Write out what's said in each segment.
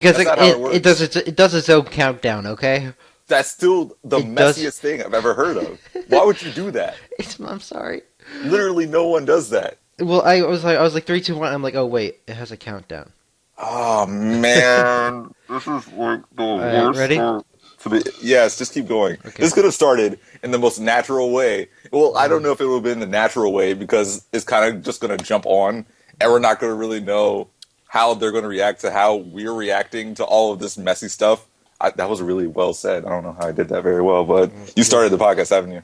Because That's not how it works. it does its own countdown. Okay. That's still the It does. messiest thing I've ever heard of. Why would you do that? I'm sorry. Literally, no one does that. Well, I was like three, two, one. I'm like, oh wait, it has a countdown. Oh man, this is like the All right, worst ready? start to the. Yes, just keep going. Okay. This could have started in the most natural way. Well, I don't Mm, know if it would have been the natural way because it's kind of just going to jump on, and we're not going to really know how they're going to react to how we're reacting to all of this messy stuff. That was really well said. I don't know how I did that very well, but you yeah, started the podcast, haven't you?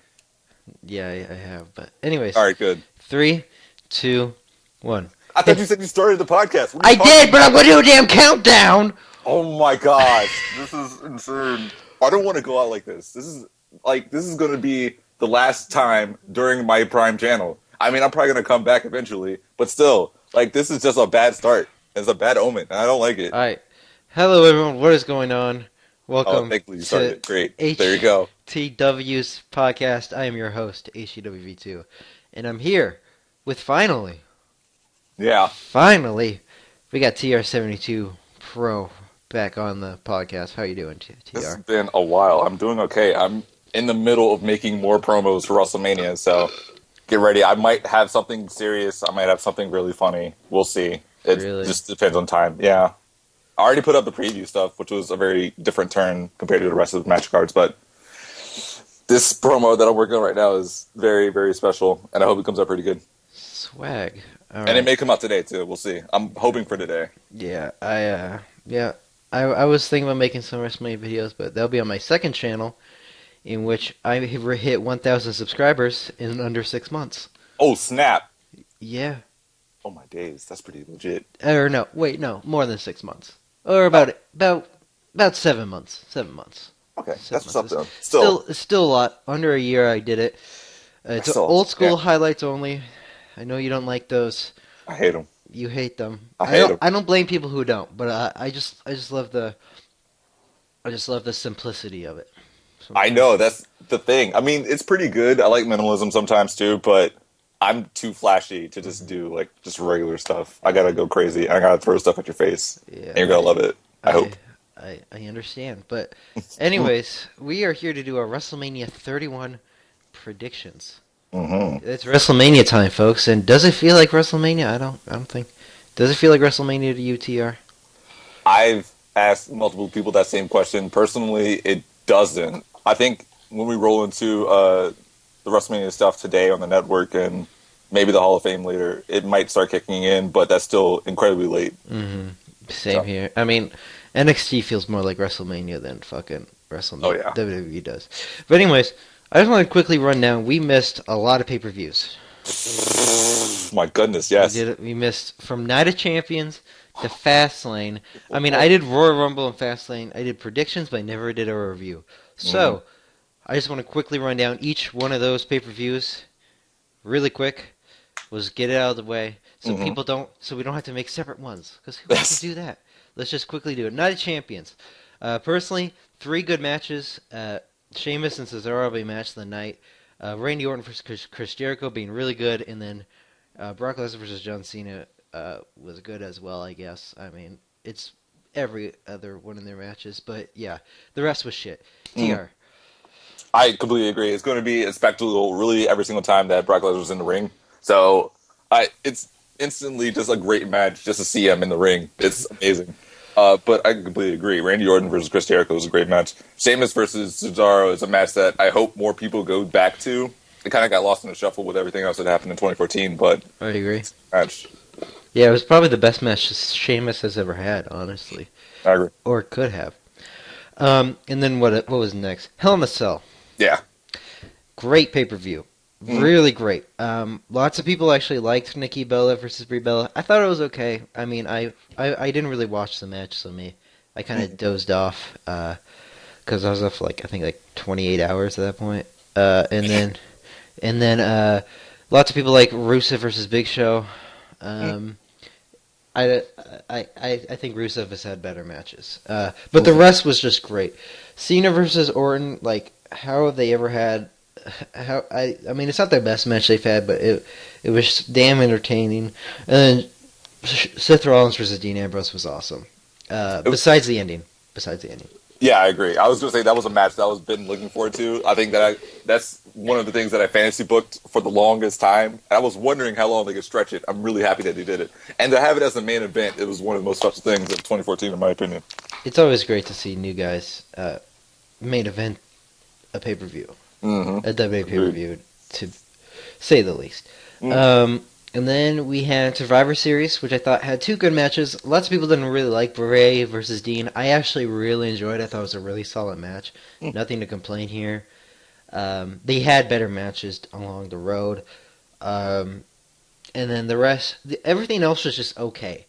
yeah, I have. But All anyways, right, good. three, two, one. I thought you It's said you started the podcast. What are you I talking did, but I'm about? gonna do a damn countdown. Oh my gosh, this is insane. I don't want to go out like this. This is going to be the last time during my Prime channel. I mean, I'm probably going to come back eventually, but still, like this is just a bad start. It's a bad omen, and I don't like it. All right. Hello, everyone. What is going on? Oh, Welcome thankfully you started to it. Great. There you go. HTW's podcast. I am your host, HTWV2, and I'm here with Yeah, finally, we got TR72Pro back on the podcast. How you doing, this has TR? been a while. I'm doing okay. I'm in the middle of making more promos for WrestleMania, so get ready. I might have something serious. I might have something really funny. We'll see. It Really? just depends on time. Yeah. I already put up the preview stuff, which was a very different turn compared to the rest of the match cards, but this promo that I'm working on right now is very, very special, and I hope it comes out pretty good. Swag. All And it right. may come out today too. We'll see. I'm hoping for today. Yeah, yeah. I was thinking about making some WrestleMania videos, but they'll be on my second channel, in which I hit 1,000 subscribers in under 6 months. Oh snap! Yeah. Oh my days, that's pretty legit. Or no, wait, no, more than 6 months. Or Oh, about 7 months. 7 months. okay, Seven that's what's months. up then. Still, It's still a lot. Under a year, I did it. that's It's still old awesome. Yeah, school highlights only. I know you don't like those. I hate them. You hate them. I hate them. I don't blame people who don't. But I just love the simplicity of it. I Sometimes. know that's the thing. I mean, it's pretty good. I like minimalism sometimes too, but I'm too flashy to just Hmm. do like just regular stuff. I gotta go crazy. I gotta throw stuff at your face, and Yeah, you're gonna love it. I I, hope. I understand. But, anyways, we are here to do our WrestleMania 31 predictions. Hmm. It's WrestleMania time, folks. And does it feel like WrestleMania? I don't think. Does it feel like WrestleMania to you, TR? I've asked multiple people that same question. Personally, it doesn't. I think when we roll into the WrestleMania stuff today on the network and maybe the Hall of Fame later, it might start kicking in, but that's still incredibly late. Mm-hmm. Same So, here. I mean, NXT feels more like WrestleMania than fucking oh WrestleMania yeah. WWE does. But anyways, I just want to quickly run down. We missed a lot of pay-per-views. My goodness, We yes. did it. We missed from Night of Champions to Fastlane. I mean, I did Royal Rumble and Fastlane. I did predictions, but I never did a review. Hmm. So, I just want to quickly run down each one of those pay-per-views really quick. We'll just get it out of the way Hmm. so we don't have to make separate ones. Because who wants to Yes. do that? Let's just quickly do it. Night of Champions. Personally, three good matches. Sheamus and Cesaro being match of the night. Randy Orton versus Chris Jericho being really good, and then Brock Lesnar versus John Cena was good as well, I guess. I mean, it's every other one of their matches, but yeah, the rest was shit. Mm. TR. I completely agree. It's going to be a spectacle, really, every single time that Brock Lesnar's in the ring. So, it's instantly just a great match just to see him in the ring. It's amazing. But I completely agree. Randy Orton versus Chris Jericho is a great match. Sheamus versus Cesaro is a match that I hope more people go back to. It kind of got lost in the shuffle with everything else that happened in 2014, but I agree. match. Yeah, it was probably the best match Sheamus has ever had, honestly, I agree. or could have. And then what was next? Hell in a Cell. Yeah. Great pay-per-view. Mm. Really great. Lots of people actually liked Nikki Bella versus Brie Bella. I thought it was okay. I mean, I didn't really watch the match, so I kind of Mm. dozed off because I was up for I think 28 hours at that point. And then lots of people like Rusev versus Big Show. Mm. Um, I think Rusev has had better matches. But the rest was just great. Cena versus Orton, how have they ever had? I mean, it's not their best match they've had, but it was damn entertaining. And then Seth Rollins versus Dean Ambrose was awesome. Besides the ending. Besides the ending. Yeah, I agree. I was going to say that was a match that I was been looking forward to. I think that's one of the things that I fantasy booked for the longest time. And I was wondering how long they could stretch it. I'm really happy that they did it. And to have it as a main event, it was one of the most special things of 2014, in my opinion. It's always great to see new guys main event a pay per view, a WWE pay per Agreed. view, to say the least. Mm. And then we had Survivor Series, which I thought had two good matches. Lots of people didn't really like Bray versus Dean. I actually really enjoyed it. I thought it was a really solid match. Nothing to complain here. They had better matches along the road. And then the rest, everything else was just okay.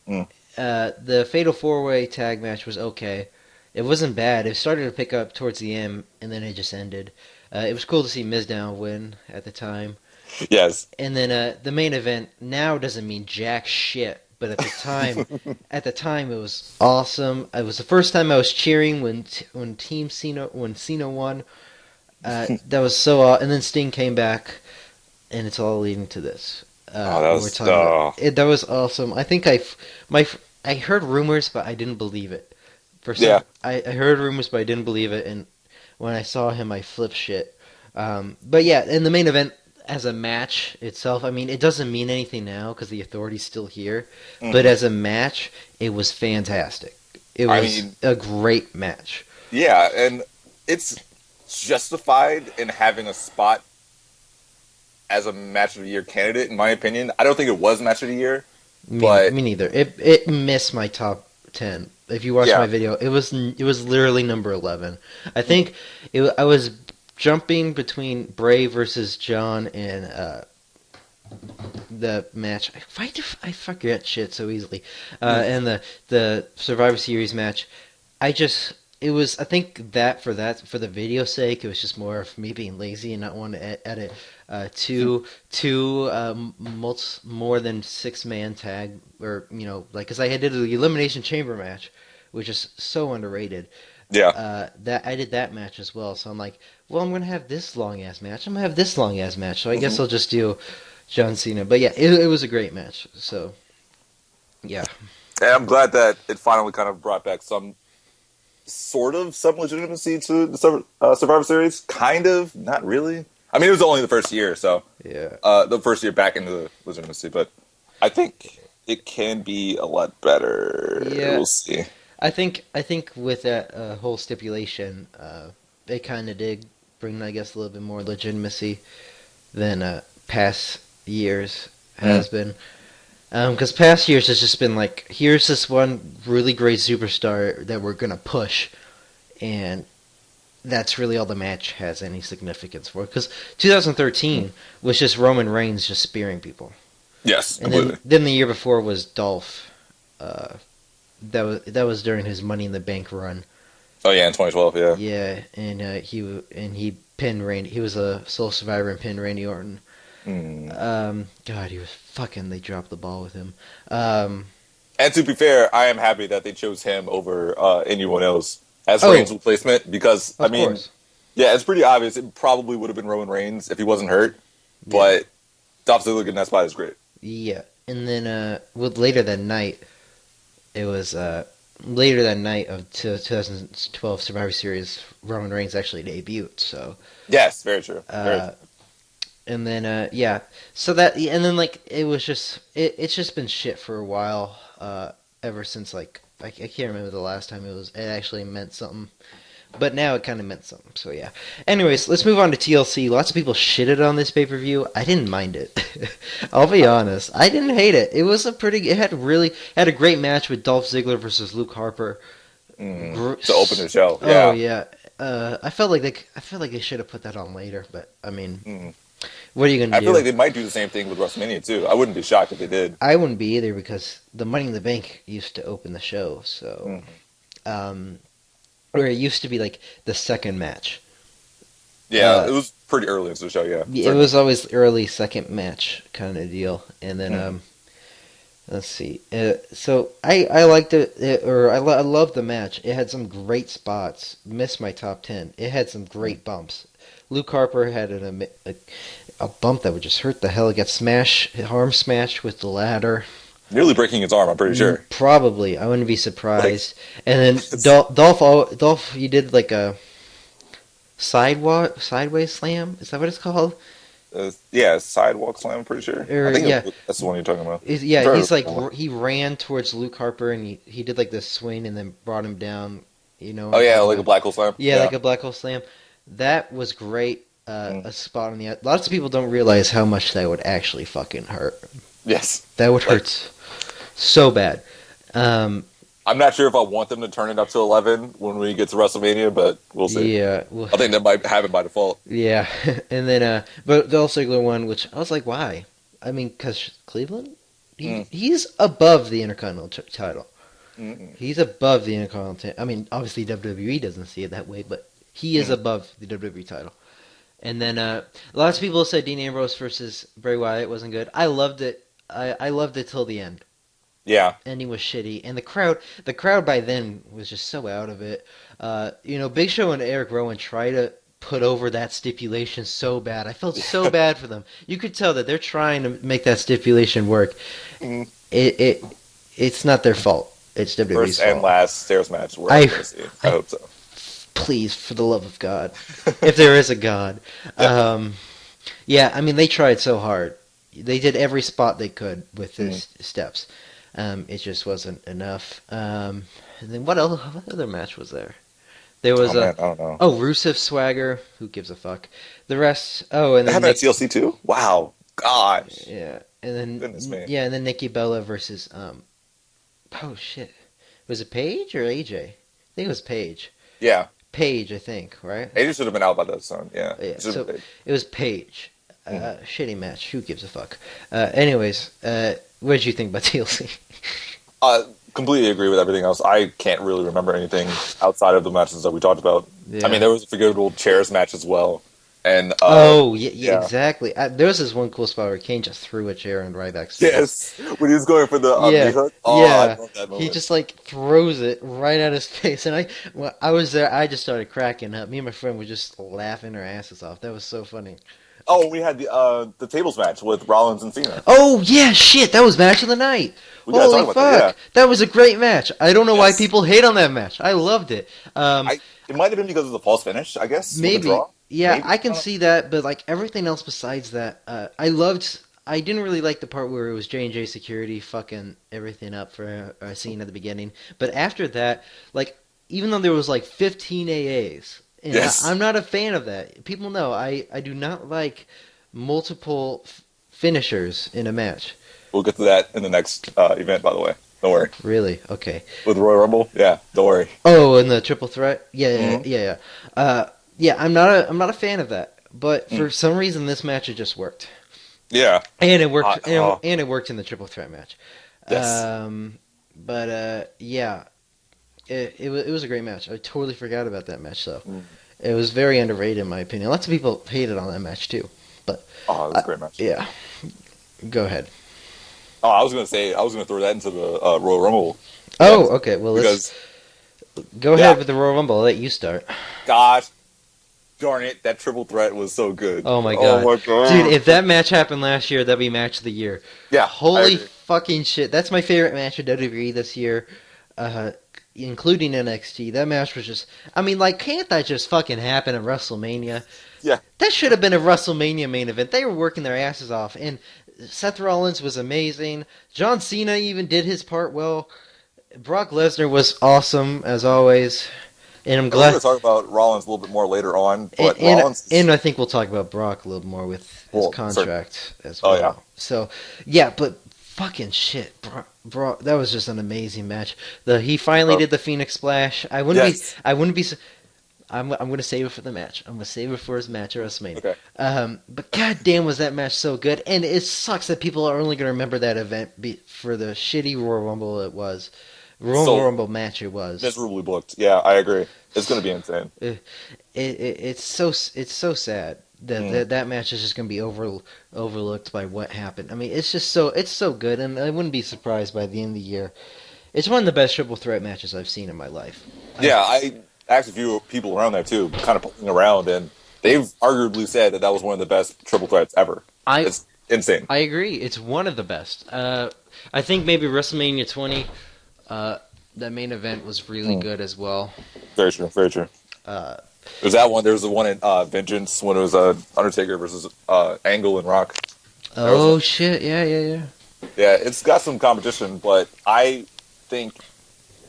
Mm. The Fatal 4-Way tag match was okay. It wasn't bad. It started to pick up towards the end, and then it just ended. It was cool to see Mizdown win at the time. Yes. And then the main event now doesn't mean jack shit, but at the time it was awesome. It was the first time I was cheering when Cena won. That was so and then Sting came back, and it's all leading to this. Oh, that When we're was talking about it, that was awesome. I think I heard rumors, but I didn't believe it. yeah. I heard rumors, but I didn't believe it, and when I saw him, I flipped shit. But yeah, in the main event as a match itself, I mean, it doesn't mean anything now because the Authority's still here. But as a match, it was fantastic. It I was mean, a great match. yeah, and it's justified in having a spot as a match of the year candidate, in my opinion. I don't think it was match of the year, but Me neither. It missed my top 10. If you watch yeah. my video, it was literally number 11. I think I was jumping between Bray versus John and the match. I forget shit so easily. And the Survivor Series match. I think for the video sake, it was just more of me being lazy and not wanting to edit more than 6-man tag, or like, because I did the Elimination Chamber match, which is so underrated. Yeah. That I did that match as well, so I'm like, well, I'm gonna have this long ass match. I'm gonna have this long ass match, so I guess I'll just do John Cena. But yeah, it was a great match. So yeah, And I'm glad that it finally kind of brought back some legitimacy to the Survivor Series. Kind of, not really. I mean, it was only the first year, so yeah. the first year back into the legitimacy. But I think it can be a lot better. Yeah, We'll see. I think with that whole stipulation, they kind of did bring, I guess, a little bit more legitimacy than past years has been. Because past years has just been like, here's this one really great superstar that we're gonna push, and that's really all the match has any significance for. Because 2013 was just Roman Reigns just spearing people, Yes, and completely. then the year before was Dolph. Uh, that was during his Money in the Bank run. Oh yeah, in 2012, yeah. Yeah, and he pinned Randy. He was a sole survivor and pinned Randy Orton. God, he was fucking. They dropped the ball with him. And to be fair, I am happy that they chose him over anyone else as Oh, Reigns' replacement because I of mean, course. yeah, it's pretty obvious. It probably would have been Roman Reigns if he wasn't hurt, but Dolph Ziggler getting that spot is great. Yeah, and then later that night, it was later that night of 2012 Survivor Series. Roman Reigns actually debuted. So, Yes, very true. Very true. and then so that, and then like it was just it's just been shit for a while. Ever since, like, I can't remember the last time it actually meant something. But now it kind of meant something, so yeah. Anyways, let's move on to TLC. Lots of people shitted on this pay-per-view. I didn't mind it. I'll be honest. I didn't hate it. It was it had a great match with Dolph Ziggler versus Luke Harper. To open the show, yeah. Oh yeah. I felt like they should have put that on later, but I mean, what are you gonna I do? feel like they might do the same thing with WrestleMania too. I wouldn't be shocked if they did. I wouldn't be either because the Money in the Bank used to open the show, so or it used to be like the second match. Yeah, it was pretty early into the show. Yeah, It was always early second match kind of deal, and then let's see. So I liked it, I loved the match. It had some great spots. Missed my top 10. It had some great bumps. Luke Harper had a bump that would just hurt the hell. He got arm smashed with the ladder. nearly breaking his arm. I'm pretty sure. Probably, I wouldn't be Like, surprised. And then Dolph, he did like a sideways slam. Is that what it's called? yeah, sidewalk slam. I'm pretty sure. I Or think yeah, that's the one you're talking about. yeah. Very He's like cool. he ran towards Luke Harper and he did like this swing and then brought him down. You know what Oh I'm yeah, talking like a about? black hole slam. Yeah, Yeah. like a black hole slam. That was great. Mm. A spot on the. Lots of people don't realize how much that would actually fucking hurt. Yes. That would Like, hurt so bad. Um, I'm not sure if I want them to turn it up to 11 when we get to WrestleMania, but we'll see. yeah, well, I think that might happen by default. yeah, and then but the Dolph Ziggler one, which I was like, why? I mean, because Cleveland, he's above the Intercontinental title. Mm-mm. He's above the Intercontinental. I mean, obviously WWE doesn't see it that way, but he is above the WWE title. And then lots of people said Dean Ambrose versus Bray Wyatt wasn't good. I loved it. I loved it till the end. Yeah. Ending was shitty, and the crowd by then was just so out of it. Big Show and Eric Rowan try to put over that stipulation so bad. I felt so bad for them. You could tell that they're trying to make that stipulation work. Mm. It's not their fault. It's WWE's First and fault. last stairs match we're I- going to see. I hope so. Please, for the love of God, if there is a God. Yeah, I mean, they tried so hard. They did every spot they could with the steps. It just wasn't enough. And then what other match was there? There was Man, I don't know. Rusev Swagger. Who gives a fuck? The rest. Oh, and They then have that at TLC too? Wow. Gosh. yeah, and then Goodness me. yeah, and then Nikki Bella versus oh shit, was it Paige or AJ? I think it was Paige. Yeah. Paige, I think, right? AJ should have been out by that time. Yeah. Yeah, Should've so been. it was Paige. Shitty match. Who gives a fuck? Anyways, what did you think about TLC? Completely agree with everything else. I can't really remember anything outside of the matches that we talked about. Yeah. I mean, there was a forgettable chairs match as well. And yeah, exactly. There was this one cool spot where Kane just threw a chair in Ryback's face. yes, when he was going for the knee hook. Oh, yeah. I love that moment. He just like throws it right at his face, and I was there. I just started cracking up. Me and my friend were just laughing our asses off. That was so funny. Oh, we had the tables match with Rollins and Cena. Oh yeah, shit! That was match of the night. We gotta Holy talk fuck! about That was a great match. I don't know why Yes. people hate on that match. I loved it. It might have been because of the false finish, I guess. with the Maybe. draw. Yeah, Maybe. I can see that, but like everything else besides that, I didn't really like the part where it was J&J Security fucking everything up for a scene at the beginning. But after that, like even though there was like 15 AAs, and Yes. I'm not a fan of that. People know I do not like multiple finishers in a match. We'll get to that in the next event, by the way. Don't worry. Really? Okay. With Royal Rumble? Yeah, don't worry. Oh, and the triple threat? Yeah, Mhm. yeah. I'm not a fan of that. But for some reason, this match it just worked. Yeah. And it worked. Oh. And it worked in the triple threat match. Yes. Yeah, it was a great match. I totally forgot about that match. So it was very underrated in my opinion. Lots of people hated on that match too. But Oh, that's a great match. yeah, go ahead. Oh, I was gonna throw that into the Royal Rumble. Oh, okay. Well, Because go ahead with the Royal Rumble. I'll let you start. gosh darn it, that triple threat was so good. Oh my god. Oh my god. Dude, if that match happened last year, that'd be match of the year. Yeah. Holy fucking shit. That's my favorite match of WWE this year, including NXT. That match was just... I mean, like, can't that just fucking happen at WrestleMania? Yeah. That should have been a WrestleMania main event. They were working their asses off, and Seth Rollins was amazing. John Cena even did his part well. Brock Lesnar was awesome, as always. And I'm We're glad... going to talk about Rollins a little bit more later on, but and, Rollins... and I think we'll talk about Brock a little more with his contract as well. Oh, yeah. So, yeah, but fucking shit. Brock, that was just an amazing match. He finally did the Phoenix Splash. I wouldn't be... I'm going to save it for the match. I'm going to save it for his match at WrestleMania. Okay. But goddamn was that match so good. And it sucks that people are only going to remember that event for the shitty Royal Rumble it was. Royal Rumble match it was. Miserably booked. Yeah, I agree. It's going to be insane. It's so sad that that match is just going to be overlooked by what happened. I mean, it's so good, and I wouldn't be surprised by the end of the year. It's one of the best triple threat matches I've seen in my life. Yeah, I asked a few people around there too, kind of poking around, and they've arguably said that was one of the best triple threats ever. It's insane. I agree. It's one of the best. I think maybe WrestleMania 20, that main event was really Mm. good as well. Very true. Very true. Uh, There's that one. There was the one in Vengeance when it was Undertaker versus Angle and Rock. There was one. oh shit, yeah, yeah, yeah. Yeah, it's got some competition, but I think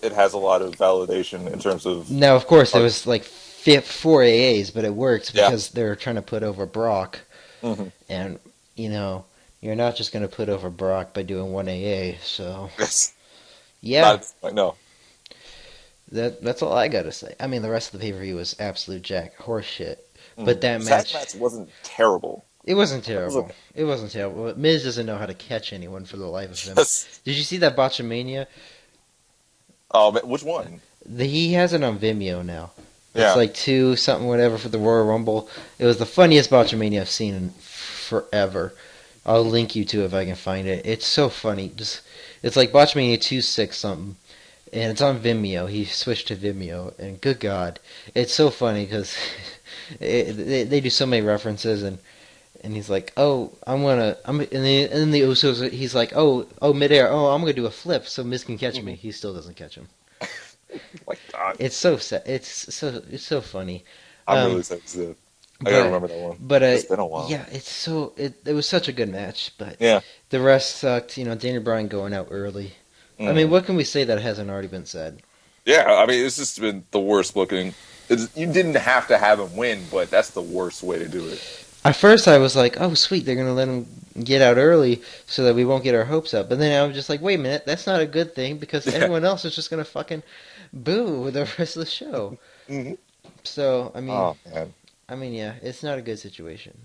it has a lot of validation in terms of. Now, of course, there was like four AAs, but it worked Yeah. because they're trying to put over Brock, Hmm. and you know, you're not just going to put over Brock by doing one AA. So Yes. yeah, Not like no. that's all I got to say. I mean, the rest of the pay per view was absolute jack horse shit, but Mm. that Tag match. match wasn't terrible. It wasn't It was terrible. okay. It wasn't terrible. But Miz doesn't know how to catch anyone for the life of him. Just, Did you see that Botchamania? oh, man, which one? He has it on Vimeo now. It's Yeah. like 2 something whatever for the Royal Rumble. It was the funniest Botchamania I've seen in forever. I'll link you to it if I can find it. It's so funny. It's like Botchamania 2 6 something, and it's on Vimeo. He switched to Vimeo, and good God, it's so funny because they do so many references and he's like, oh, and the Usos, he's like, oh, midair, oh, I'm gonna do a flip so Miz can catch me. Mhm. He still doesn't catch him. My God. It's so sad. It's so funny. I'm Um, really excited to see it. I gotta but remember that one. but It's been a while. yeah, it was such a good match, but Yeah. the rest sucked. You know, Daniel Bryan going out early. I mean, Mm. what can we say that hasn't already been said? Yeah, I mean, it's just been the worst booking. You didn't have to have him win, but that's the worst way to do it. At first, I was like, "Oh, sweet, they're gonna let him get out early so that we won't get our hopes up." But then I was just like, "Wait a minute, that's not a good thing because Yeah. everyone else is just gonna fucking boo the rest of the show." Hmm. So Oh man. yeah, it's not a good situation.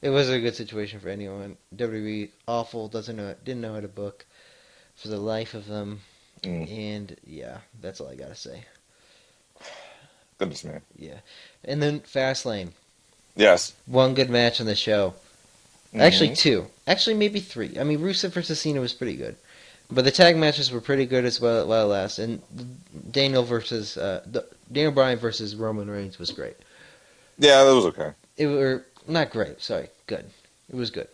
It wasn't a good situation for anyone. WWE awful, didn't know how to book for the life of them, Mm. and yeah, that's all I gotta say. Goodness man. Yeah, and then Fastlane, Yes. one good match on the show. Actually, Mhm. 2. Actually, maybe 3. I mean, Rusev versus Cena was pretty good. But the tag matches were pretty good as well while it lasted. And Daniel Bryan versus Roman Reigns was great. Yeah, that was okay. It were not great, sorry, good. It was good.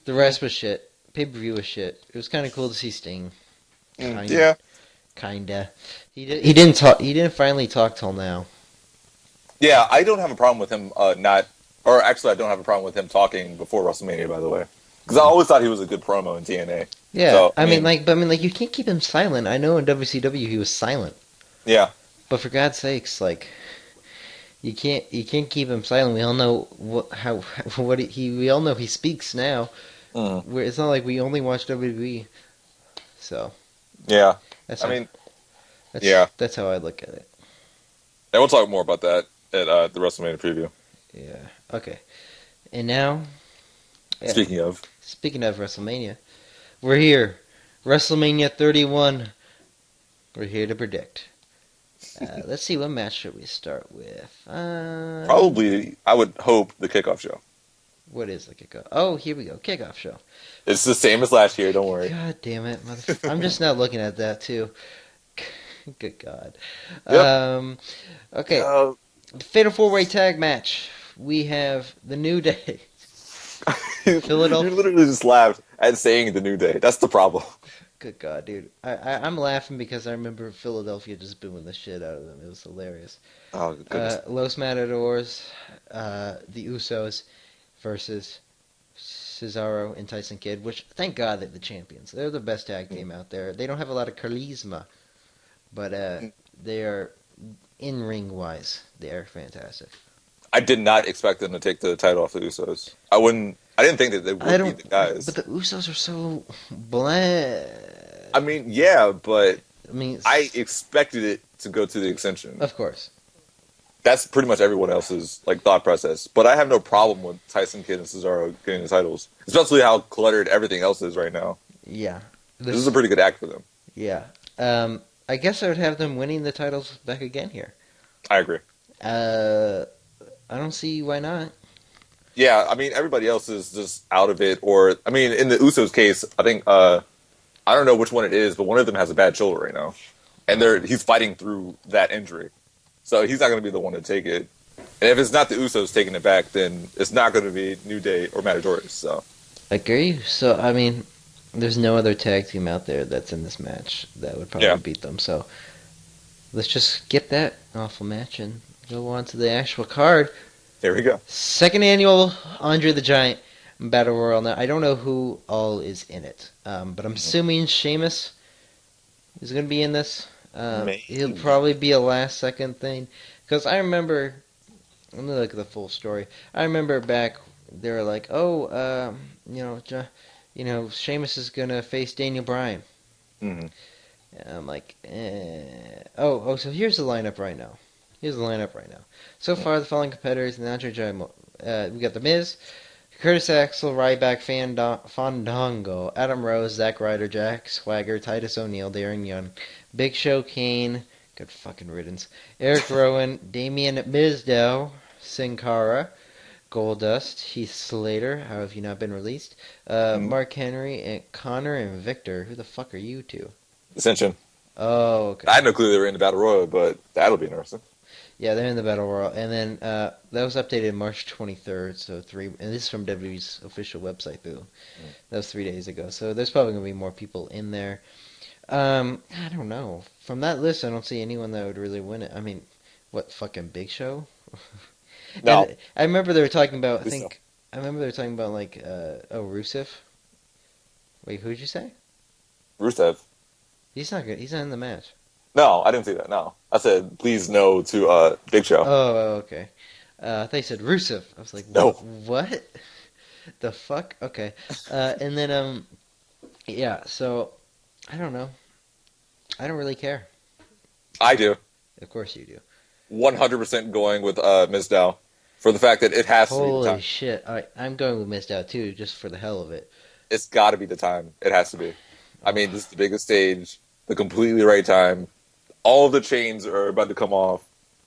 The rest was shit. Pay-per-view was shit. It was kind of cool to see Sting. Kinda. Yeah. Kinda. He didn't talk. He didn't finally talk till now. Yeah, I don't have a problem with him not, or actually, I don't have a problem with him talking before WrestleMania. By the way, because I always thought he was a good promo in TNA. Yeah, So, I mean, you can't keep him silent. I know in WCW he was silent. yeah, But for God's sakes, like you can't keep him silent. We all know we all know he speaks now. Mhm. It's not like we only watch WWE. So yeah. that's I how, mean, yeah. that's how I look at it. And we'll talk more about that at the WrestleMania preview. Yeah. Okay. And now, yeah, Speaking of, WrestleMania, we're here. WrestleMania 31. We're here to predict. Let's see, what match should we start with? probably, I would hope the kickoff show. What is the kickoff? Oh, here we go. Kickoff show. It's the same as last year. Don't worry. God damn it. I'm just now looking at that, too. Good God. Yep. Okay. Uh, The Fatal 4-Way Tag Match. We have the New Day. Philadelphia. You literally just laughed at saying the New Day. That's the problem. Good God, dude. I'm laughing because I remember Philadelphia just booing the shit out of them. It was hilarious. Oh goodness. Los Matadors, the Usos versus Cesaro and Tyson Kidd, which, thank God, they're the champions. They're the best tag team out there. They don't have a lot of charisma, but they are, in-ring wise, they are fantastic. I did not expect them to take the title off the Usos. I didn't think that they would be the guys. But the Usos are so bland. I mean, yeah, but I mean, I expected it to go to the extension. of course. That's pretty much everyone else's thought process. But I have no problem with Tyson Kidd and Cesaro getting the titles, especially how cluttered everything else is right now. Yeah. This is a pretty good act for them. Yeah. I guess I would have them winning the titles back again here. I agree. I don't see why not. Yeah, I mean, everybody else is just out of it. Or, I mean, in the Usos case, I think, I don't know which one it is, but one of them has a bad shoulder right now. And he's fighting through that injury. So he's not going to be the one to take it. And if it's not the Usos taking it back, then it's not going to be New Day or Matadors. So Agree. So, I mean, there's no other tag team out there that's in this match that would probably Yeah, beat them. So let's just get that awful match and go on to the actual card. there we go. Second annual Andre the Giant Battle Royal. Now I don't know who all is in it, but I'm Mhm. assuming Sheamus is going to be in this. He'll Maybe. probably be a last second thing because I remember. Let me look at the full story. I remember back they were like, "Oh, Sheamus is gonna face Daniel Bryan." Hmm. And I'm like, oh. So here's the lineup right now. Here's the lineup right now. So far, the following competitors in the Andre Giant. We got The Miz, Curtis Axel, Ryback, Fandango, Adam Rose, Zack Ryder, Jack Swagger, Titus O'Neil, Darren Young, Big Show, Kane. Good fucking riddance. Eric Rowan, Damian Mizdow, Sin Cara, Goldust, Heath Slater. How have you not been released? Hmm. Mark Henry, and Connor, and Victor. Who the fuck are you two? Ascension. Oh, I okay. had no clue they were in the Battle Royal, but that'll be interesting. Yeah, they're in the Battle Royal. And then that was updated March 23rd, so and this is from WWE's official website, too. Mm. That was 3 days ago. So there's probably going to be more people in there. I don't know. From that list, I don't see anyone that would really win it. I mean, what, fucking Big Show? No, And I remember they were talking about, please no. I remember they were talking about, like, Rusev. Wait, who'd you say? Rusev. He's not good. He's not in the match. No, I didn't see that. No, I said please no to Big Show. Okay. I thought you said Rusev. I was like, No, what? The fuck? Okay. And then, yeah, so, I don't know. I don't really care. I do. Of course you do. 100% going with Ms. Dow for the fact that it has to be the Holy time. shit. I'm going with Missed Out too, just for the hell of it. It's got to be the time. It has to be. I Oh, mean, this is the biggest stage, the completely right time. All of the chains are about to come off.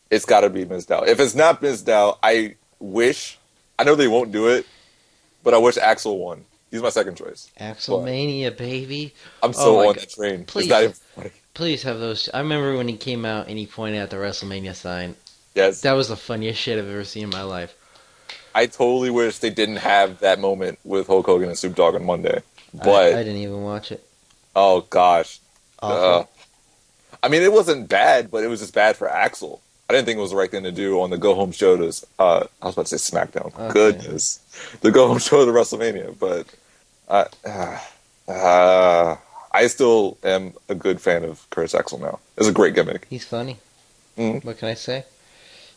It's got to be Ms. Dow. If it's not Ms. Dow, I wish. I know they won't do it, but I wish Axel won. He's my second choice. But Axelmania, baby. I'm Oh so my on god. that train. It's not Please, even funny. please have those. I remember when he came out and he pointed at the Wrestlemania sign. Yes. That was the funniest shit I've ever seen in my life. I totally wish they didn't have that moment with Hulk Hogan and Snoop Dogg on Monday. I But, didn't even watch it. oh gosh. Uh, Awful. I mean, it wasn't bad, but it was just bad for Axel. I didn't think it was the right thing to do on the go home show to, I was about to say SmackDown. Okay. Goodness. The go home show to WrestleMania. But uh, I still am a good fan of Curtis Axel now. It's a great gimmick. He's funny. Mhm. What can I say?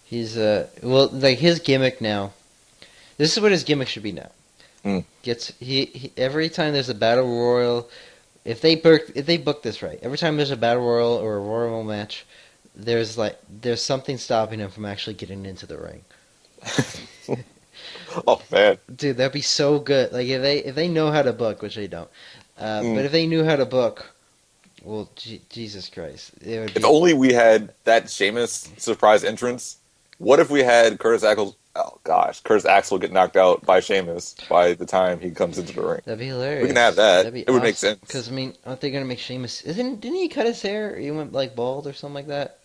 He's, well, like his gimmick now. This is what his gimmick should be now. Mm. He every time there's a battle royal, if they book this right, every time there's a battle royal or a royal match, there's something stopping him from actually getting into the ring. Oh, man. Dude, that'd be so good. Like if they know how to book, which they don't, but Mm. if they knew how to book, well, Jesus Christ, it would If be. only we had that Sheamus surprise entrance. What if we had Curtis Axel? Oh gosh, Curtis Axel get knocked out by Sheamus by the time he comes into the ring. That'd be We can have hilarious. that. That'd be It would make awesome. sense. Because I mean, aren't they gonna make Sheamus? Didn't he cut his hair? He went like bald or something like that.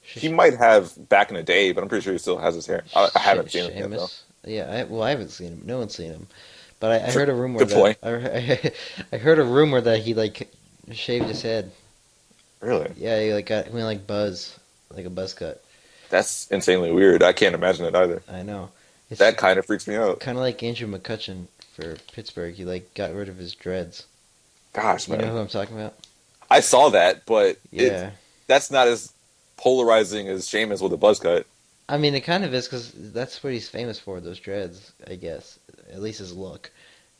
He might have back in the day, but I'm pretty sure he still has his hair. I haven't seen him yet though. Sheamus. Yeah, I haven't seen him. No one's seen him. But I heard a rumor Good point. I heard a rumor that he like shaved his head. Really, Yeah, he like got went like like a buzz cut. that's insanely weird. I can't imagine it either. I know. It's That kind of freaks me out. kind of like Andrew McCutcheon for Pittsburgh. He like got rid of his dreads. Gosh, You know man, who I'm talking about? I saw that, but Yeah. that's not as polarizing as Sheamus with a buzz cut. I mean, it kind of is because that's what he's famous for. Those dreads, I guess. At least his look.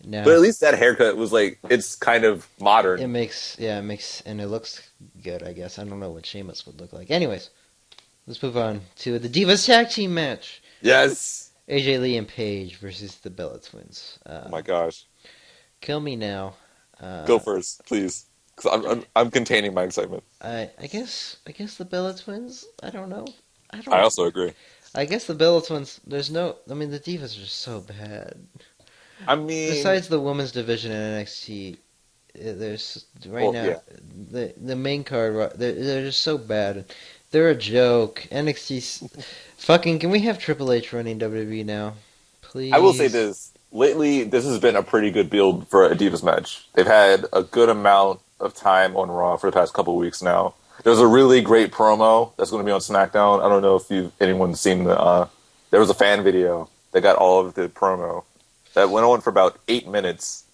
Now But at least that haircut was like it's kind of modern. and it looks good. I guess I don't know what Sheamus would look like. Anyways, let's move on to the Divas Tag Team match. Yes. AJ Lee and Paige versus the Bella Twins. Oh my gosh. Kill me now. Go first, please, because I'm containing my excitement. I guess the Bella Twins. I don't know. I I don't. also agree. I guess the Bella Twins. There's no. I mean, the Divas are just so bad. I mean, Besides the women's division in NXT, there's right well, now yeah. the main card. They're just so bad. They're a joke. NXT's fucking. Can we have Triple H running WWE now, please? I will say this: lately this has been a pretty good build for a Divas match. They've had a good amount of time on Raw for the past couple of weeks now. There's a really great promo that's going to be on SmackDown. I don't know if anyone's seen the. There was a fan video that got all of the promo that went on for about 8 minutes,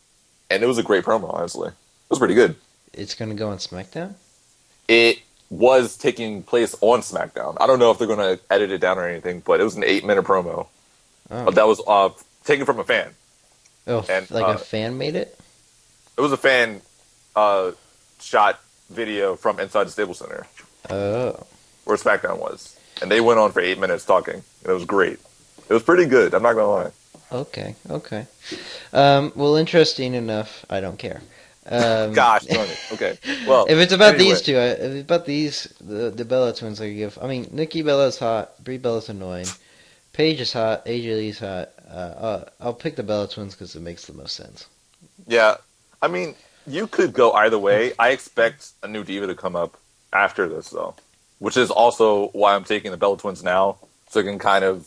and it was a great promo. Honestly, it was pretty good. It's gonna go on SmackDown. It was taking place on SmackDown. I don't know if they're going to edit it down or anything, but it was an 8 minute promo. Oh, That was taken from a fan. oh, And like a fan made it. it was a fan shot video from inside the Staples Center Oh, where SmackDown was. And they went on for 8 minutes talking. And it was great. It was pretty good. I'm not going to lie. okay, okay. Well, interesting enough. I don't care. Gosh darn it. Okay. Well, if it's about anyway. these two, if it's about the Bella twins, I give. I mean, Nikki Bella's hot, Brie Bella's annoying, Paige is hot, AJ Lee's hot. I'll pick the Bella twins because it makes the most sense. Yeah. I mean, you could go either way. I expect a new diva to come up after this, though. Which is also why I'm taking the Bella Twins now. So I can kind of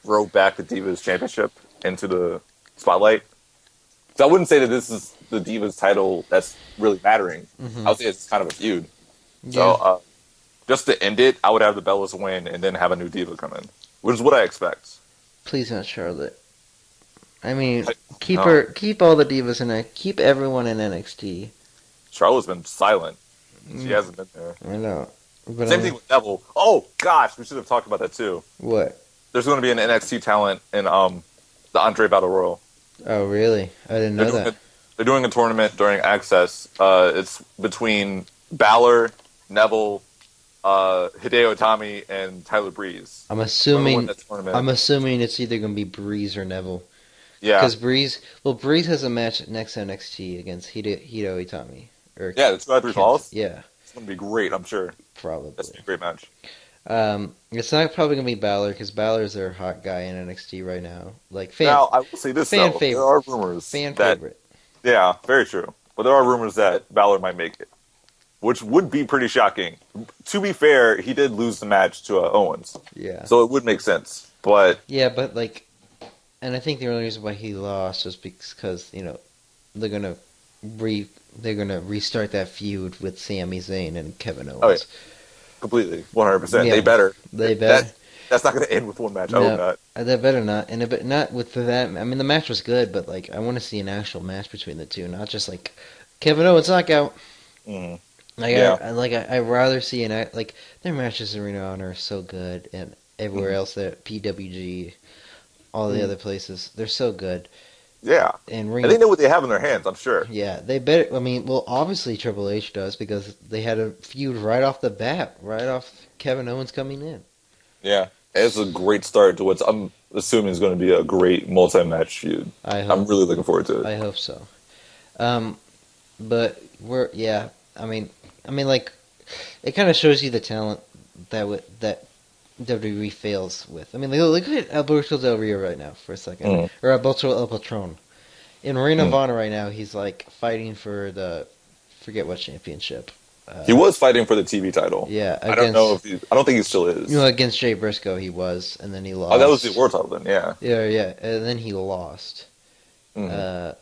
throw back the Divas Championship into the spotlight. So I wouldn't say that this is the Divas title that's really mattering. Mm-hmm. I would say it's kind of a feud. Yeah. So just to end it, I would have the Bellas win and then have a new Diva come in. Which is what I expect. Please not Charlotte. I mean, keep No. her, keep all the divas in it, keep everyone in NXT. Charlotte's been silent. She hasn't been there. I know. But Same thing with Neville. Oh, gosh, we should have talked about that too. What? There's going to be an NXT talent in the Andre Battle Royal. Oh, really? I didn't know that. They're doing a tournament during Access. It's between Balor, Neville, Hideo Itami, and Tyler Breeze. I'm Whoever won assuming. that tournament. I'm assuming it's either gonna be Breeze or Neville. Yeah, Because Breeze has a match next NXT against Hideo Itami. Or yeah, it's 2 out of 3 falls. Yeah, It's going to be great, I'm sure. probably. That's going to be a great match. It's not probably gonna be Balor because Balor's their hot guy in NXT right now. Like fan, Now, I will say this, fan though. favorite. There are rumors fan that... favorite. Yeah, very true. But there are rumors that Balor might make it, which would be pretty shocking. To be fair, he did lose the match to Owens. Yeah. So it would make sense. But Yeah, but like, and I think the only reason why he lost was because they're gonna restart that feud with Sami Zayn and Kevin Owens. Oh, yeah. Completely, 100%. Yeah. They better. They better. That's not going to end with one match. I No, hope not. They better not, but not with that. I mean, the match was good, but like, I want to see an actual match between the two, not just like Kevin Owens knockout. Mhm. Like, Yeah. I'd rather see like their matches in Ring of Honor are so good, and everywhere Mhm. else, that PWG, all the other places, they're so good. Yeah. And Ring And they know what they have in their hands, I'm sure. Yeah, they better. I mean, well, obviously Triple H does because they had a feud right off the bat, right off Kevin Owens coming in. Yeah. And it's a great start to what I'm assuming is going to be a great multi-match feud. I'm really looking forward to it. I hope so. But I mean, like, it kind of shows you the talent that WWE fails with. I mean, look at Alberto Del Rio right now for a second, or Alberto El Patron. In Ring of Honor right now, he's like fighting for the forget what championship. He was fighting for the TV title. Yeah, I don't know if I don't think he still is. Against Jay Briscoe he was, and then he lost. Oh, that was the world title then, yeah. Yeah, and then he lost. Mhm.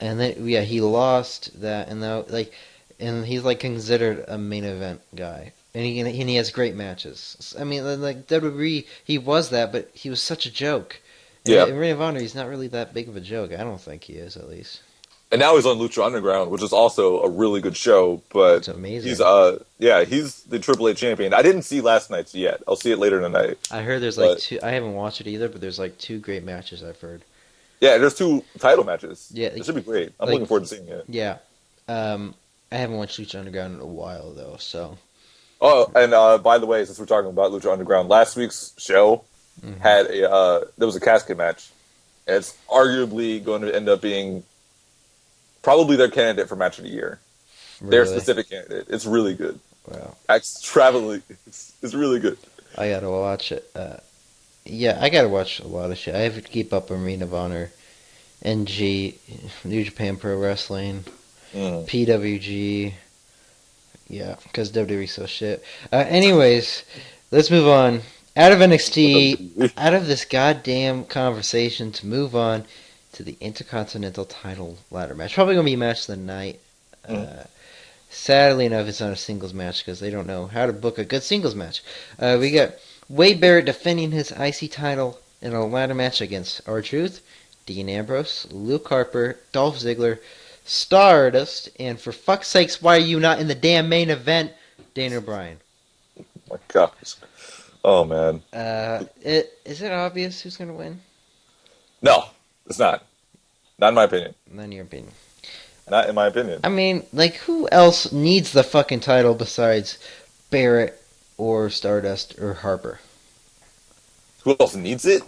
And then he lost that, and now and he's like considered a main event guy, and he has great matches. I mean, like WWE, he was that, but he was such a joke. Yeah. In Ring of Honor, he's not really that big of a joke. I don't think he is, at least. And now he's on Lucha Underground, which is also a really good show. But It's amazing. He's the Triple H champion. I didn't see last night's yet. I'll see it later tonight. I heard there's like two. I haven't watched it either, but there's like two great matches I've heard. Yeah, there's 2 title matches. Yeah, it should be great. I'm like- looking forward to seeing it. Yeah. I haven't watched Lucha Underground in a while though, so. Oh, and by the way, since we're talking about Lucha Underground, last week's show had there was a casket match. And it's arguably going to end up being probably their candidate for match of the year. Their Really? specific candidate. It's really good. Wow. It's really good. I gotta watch it. Yeah, I gotta watch a lot of shit. I have to keep up on Ring of Honor, NG, New Japan Pro Wrestling, PWG. Yeah, because WWE's so shit. Anyways, let's move on. Out of NXT, WWE. out of this goddamn conversation to move on to the Intercontinental title ladder match. Probably going to be a match of the night. Mhm. Sadly enough, it's not a singles match because they don't know how to book a good singles match. We got Wade Barrett defending his IC title in a ladder match against R-Truth, Dean Ambrose, Luke Harper, Dolph Ziggler, Stardust, and for fuck's sakes, why are you not in the damn main event, Daniel Bryan? My gosh. Oh man. Is it obvious who's going to win? No, it's not. Not in my opinion. Not in your opinion. Not in my opinion. I mean, like, who else needs the fucking title besides Barrett or Stardust or Harper? Who else needs it?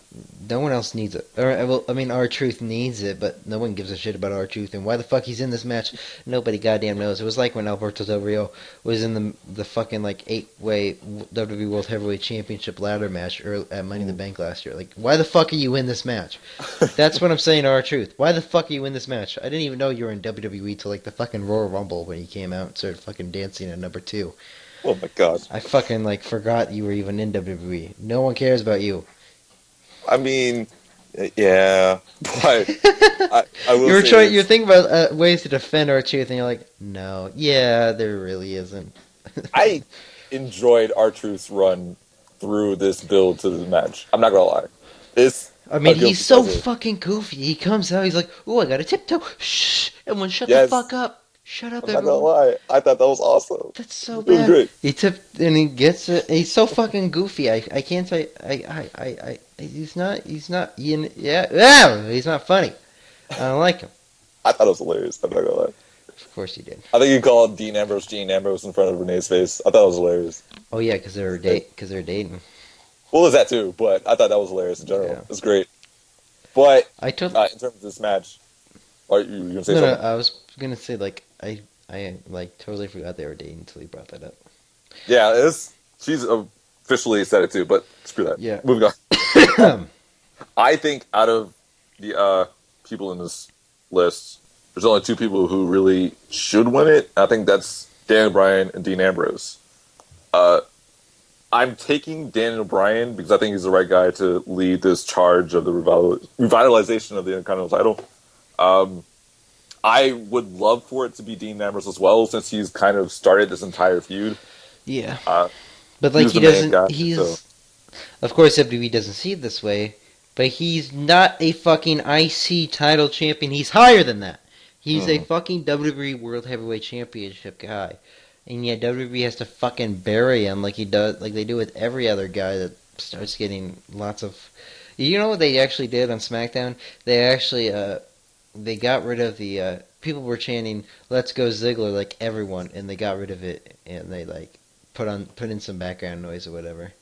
No one else needs it. Or, well, I mean, R-Truth needs it, but no one gives a shit about R-Truth. And why the fuck he's in this match, nobody goddamn knows. It was like when Alberto Del Rio was in the fucking, like, 8-way WWE World Heavyweight Championship ladder match at Money in the Bank last year. Like, why the fuck are you in this match? That's what I'm saying to R-Truth. Why the fuck are you in this match? I didn't even know you were in WWE till, like, the fucking Royal Rumble when you came out and started fucking dancing at number 2. Oh my god. I fucking, like, forgot you were even in WWE. No one cares about you. I mean, yeah, but I will say You're this. thinking about ways to defend R-Truth, and you're like, no, yeah, there really isn't. I enjoyed R-Truth's run through this build to the match. I'm not gonna lie. It's I mean, a guilty he's so pleasure. fucking goofy. He comes out, he's like, "Ooh, I got a tiptoe." Shh, everyone, shut the Yes, fuck up. Shut up, I'm not gonna everyone. lie. I thought that was awesome. That's so It was bad. great. He tipped and he gets it. He's so fucking goofy. I can't say he's not yeah, he's not funny. I don't like him. I thought it was hilarious. I'm not gonna lie. Of course he did. I think you called Dean Ambrose Gene Ambrose in front of Renee's face. I thought it was hilarious. Oh yeah, because they're dating. Well, there's that too, but I thought that was hilarious in general. Yeah. It was great. But I told in terms of this match, are you gonna say no, something? I was gonna say like I like totally forgot they were dating until you brought that up. Yeah, she's officially said it too, but screw that. Yeah. Moving on. I think out of the people in this list, there's only two people who really should win it. I think that's Daniel Bryan and Dean Ambrose. I'm taking Daniel Bryan because I think he's the right guy to lead this charge of the revitalization of the Intercontinental title. I would love for it to be Dean Ambrose as well, since he's kind of started this entire feud. Yeah, Uh, but like was he the main doesn't. guy, He's so. of course WWE doesn't see it this way, but he's not a fucking IC title champion. He's higher than that. He's a fucking WWE World Heavyweight Championship guy, and yet WWE has to fucking bury him like they do with every other guy that starts getting lots of. You know what they actually did on SmackDown? They actually they got rid of the people were chanting "Let's go Ziggler" like everyone, and they got rid of it, and they like put in some background noise or whatever.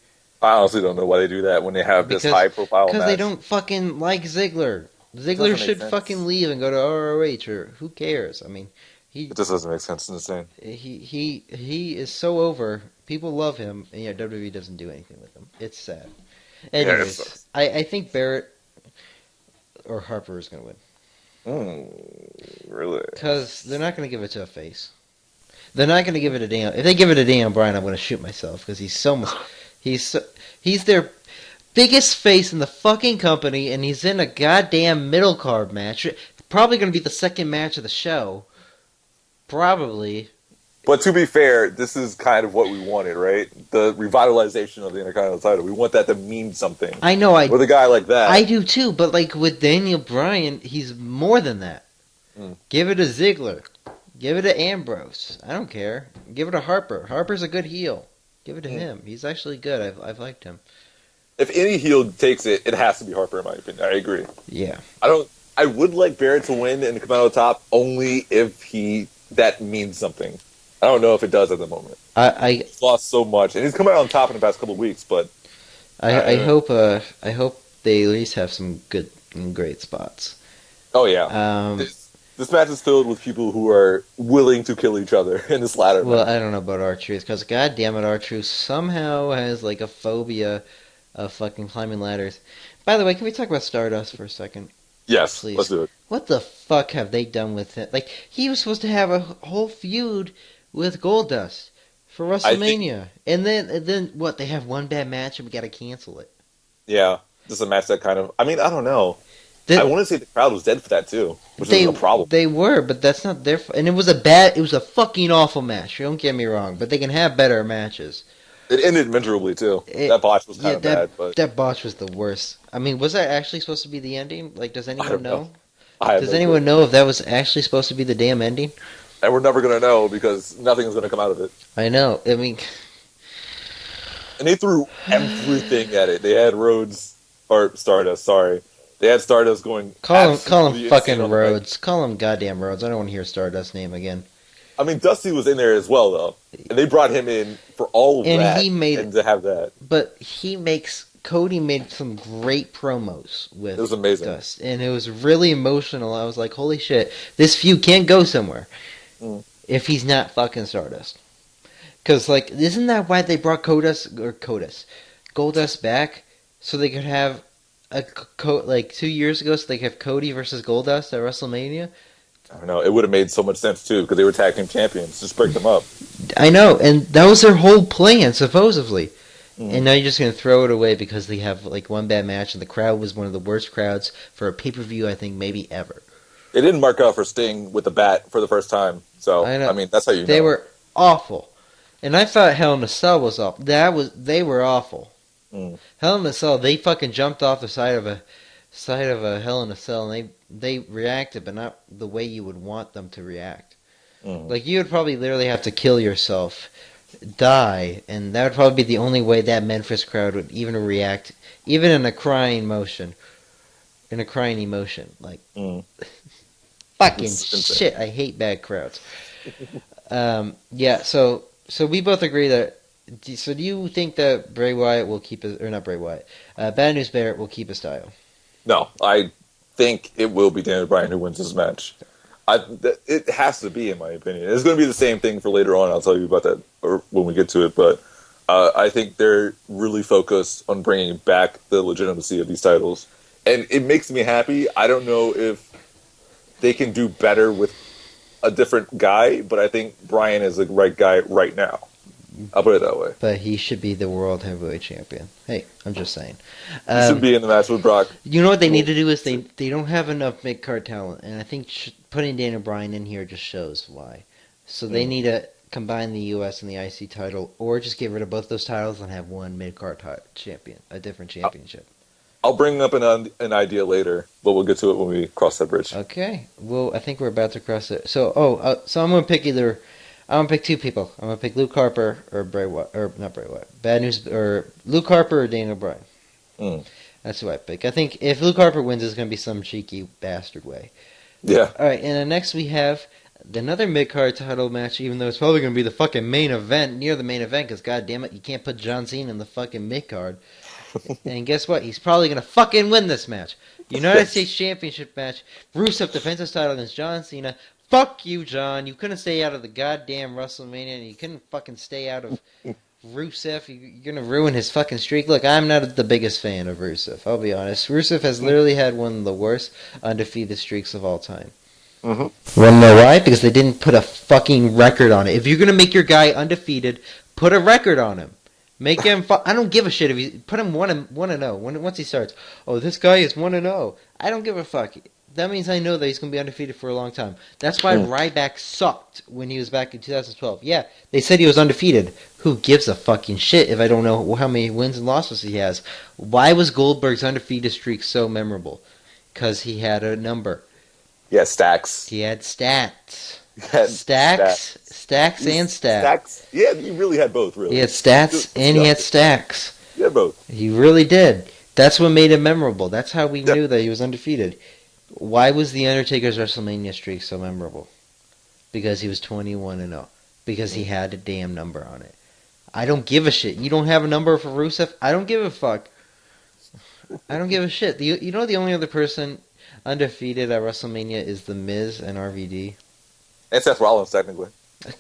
I honestly don't know why they do that when they have this high-profile match. Because they don't fucking like Ziggler. Ziggler Doesn't make should sense. fucking leave and go to ROH or who cares? I mean, It just doesn't make sense. It's insane. he is so over. People love him, and yet WWE doesn't do anything with him. It's sad. Anyways, sucks. I think Barrett or Harper is going to win. Really? Because they're not going to give it to a face. They're not going to give it to Dan. If they give it to Dan Bryan, I'm going to shoot myself because he's their biggest face in the fucking company, and he's in a goddamn middle card match. Probably going to be the second match of the show. Probably. But to be fair, this is kind of what we wanted, right? The revitalization of the Intercontinental title. We want that to mean something. I know. With a guy like that. I do too, but like with Daniel Bryan, he's more than that. Give it to Ziggler. Give it to Ambrose. I don't care. Give it to Harper. Harper's a good heel. Give it to him. He's actually good. I've liked him. If any heel takes it, it has to be Harper, in my opinion. I agree. Yeah. I would like Barrett to win and come out on top only if that means something. I don't know if it does at the moment. He's lost so much, and he's come out on top in the past couple of weeks. But I hope they at least have some good and great spots. oh yeah, this match is filled with people who are willing to kill each other in this ladder. Well, match. I don't know about R-Truth, because god damn it, R-Truth somehow has like a phobia of fucking climbing ladders. By the way, can we talk about Stardust for a second? Yes, Please. let's do it. What the fuck have they done with it? Like, he was supposed to have a whole feud with Goldust. for I think, WrestleMania. And then what? They have one bad match and we gotta cancel it. yeah, this is a match that kind of. I mean, I don't know. I That want to say the crowd was dead for that too, which is they a problem. they were, but that's not their. And it was a fucking awful match. Don't get me wrong, but they can have better matches. It ended miserably too. That It botch was kind yeah, of that bad, but that botch was the worst. I mean, was that actually supposed to be the ending? Like, does I anyone don't know. know? I have Does no clue. anyone know if that was actually supposed to be the damn ending? And we're never gonna know because nothing is gonna come out of it. I know. I mean, And they threw everything at it. They had Rhodes or Stardust. Sorry, they had Stardust going call him absolutely insane fucking on the mic. Rhodes. Call him goddamn Rhodes. I don't want to hear Stardust's name again. I mean, Dusty was in there as well, though, and they brought him in for all of And that, he made, and to have that, but he makes Cody made some great promos it with was amazing. Dust, and it was really emotional. I was like, holy shit, this feud can't go somewhere Mm. if he's not fucking Stardust. Because, like, isn't that why they brought Goldust back? So they could have like 2 years ago, so they could have Cody versus Goldust at WrestleMania? I don't know. It would have made so much sense too because they were tag team champions. Just break them up. I know, and that was their whole plan, supposedly. Mm. And now you're just going to throw it away because they have, like, one bad match, and the crowd was one of the worst crowds for a pay-per-view, I think, maybe ever. It didn't mark out for Sting with the bat for the first time. So I know. I mean, that's how you They know. were awful. And I thought Hell in a Cell was awful. They were awful. Mm. Hell in a Cell, they fucking jumped off the side of a Hell in a Cell, and they reacted, but not the way you would want them to react. Mm. Like, you would probably literally have to kill yourself, die, and that would probably be the only way that Memphis crowd would even react, even in a crying motion. In a crying emotion. Like, Mm. fucking It's insane. shit, I hate bad crowds. Yeah, so we both agree that. So do you think that Bray Wyatt will keep his, or not Bray Wyatt, Bad News Barrett will keep his style? No, I think it will be Daniel Bryan who wins this match. It has to be, in my opinion. It's going to be the same thing for later on. I'll tell you about that or when we get to it. But I think they're really focused on bringing back the legitimacy of these titles, and it makes me happy. I don't know if they can do better with a different guy, but I think Bryan is the right guy right now. I'll put it that way. But he should be the world heavyweight champion. Hey, I'm just saying. He should be in the match with Brock. You know what they need to do is they don't have enough mid-card talent, and I think putting Daniel Bryan in here just shows why. So they need to combine the U.S. and the IC title, or just get rid of both those titles and have one mid-card champion, a different championship. I'll bring up an idea later, but we'll get to it when we cross that bridge. Okay. Well, I think we're about to cross it. So, so I'm gonna pick either. I'm gonna pick two people. I'm gonna pick Luke Harper or Bray Wyatt, or not Bray Wyatt. Bad News, or Luke Harper or Daniel Bryan. Mm. That's who I pick. I think if Luke Harper wins, it's gonna be some cheeky bastard way. Yeah. All right, and then next we have another mid-card title match, even though it's probably going to be the fucking main event, near the main event, because god damn it, you can't put John Cena in the fucking mid-card. And guess what? He's probably going to fucking win this match. United States Championship match. Rusev defends his title against John Cena. Fuck you, John. You couldn't stay out of the goddamn WrestleMania, and you couldn't fucking stay out of Rusev. You're going to ruin his fucking streak. Look, I'm not the biggest fan of Rusev, I'll be honest. Rusev has literally had one of the worst undefeated streaks of all time. Mm-hmm. Want to know why? Because they didn't put a fucking record on it. If you're going to make your guy undefeated, put a record on him. Make him. I don't give a shit if you put him 1-0 once he starts. Oh, this guy is 1-0. I don't give a fuck. That means I know that he's going to be undefeated for a long time. That's why Ryback sucked when he was back in 2012. Yeah, they said he was undefeated. Who gives a fucking shit if I don't know how many wins and losses he has? Why was Goldberg's undefeated streak so memorable? Because he had a number. Yeah, stacks. He had stats. Had Stacks and stats. Stacks. Yeah, he really had both, really. He had stats and he had stacks. He had both. He really did. That's what made him memorable. That's how we knew that he was undefeated. Why was The Undertaker's WrestleMania streak so memorable? Because he was 21-0. Because he had a damn number on it. I don't give a shit. You don't have a number for Rusev? I don't give a fuck. I don't give a shit. You know the only other person undefeated at WrestleMania is The Miz and RVD? And Seth Rollins, technically.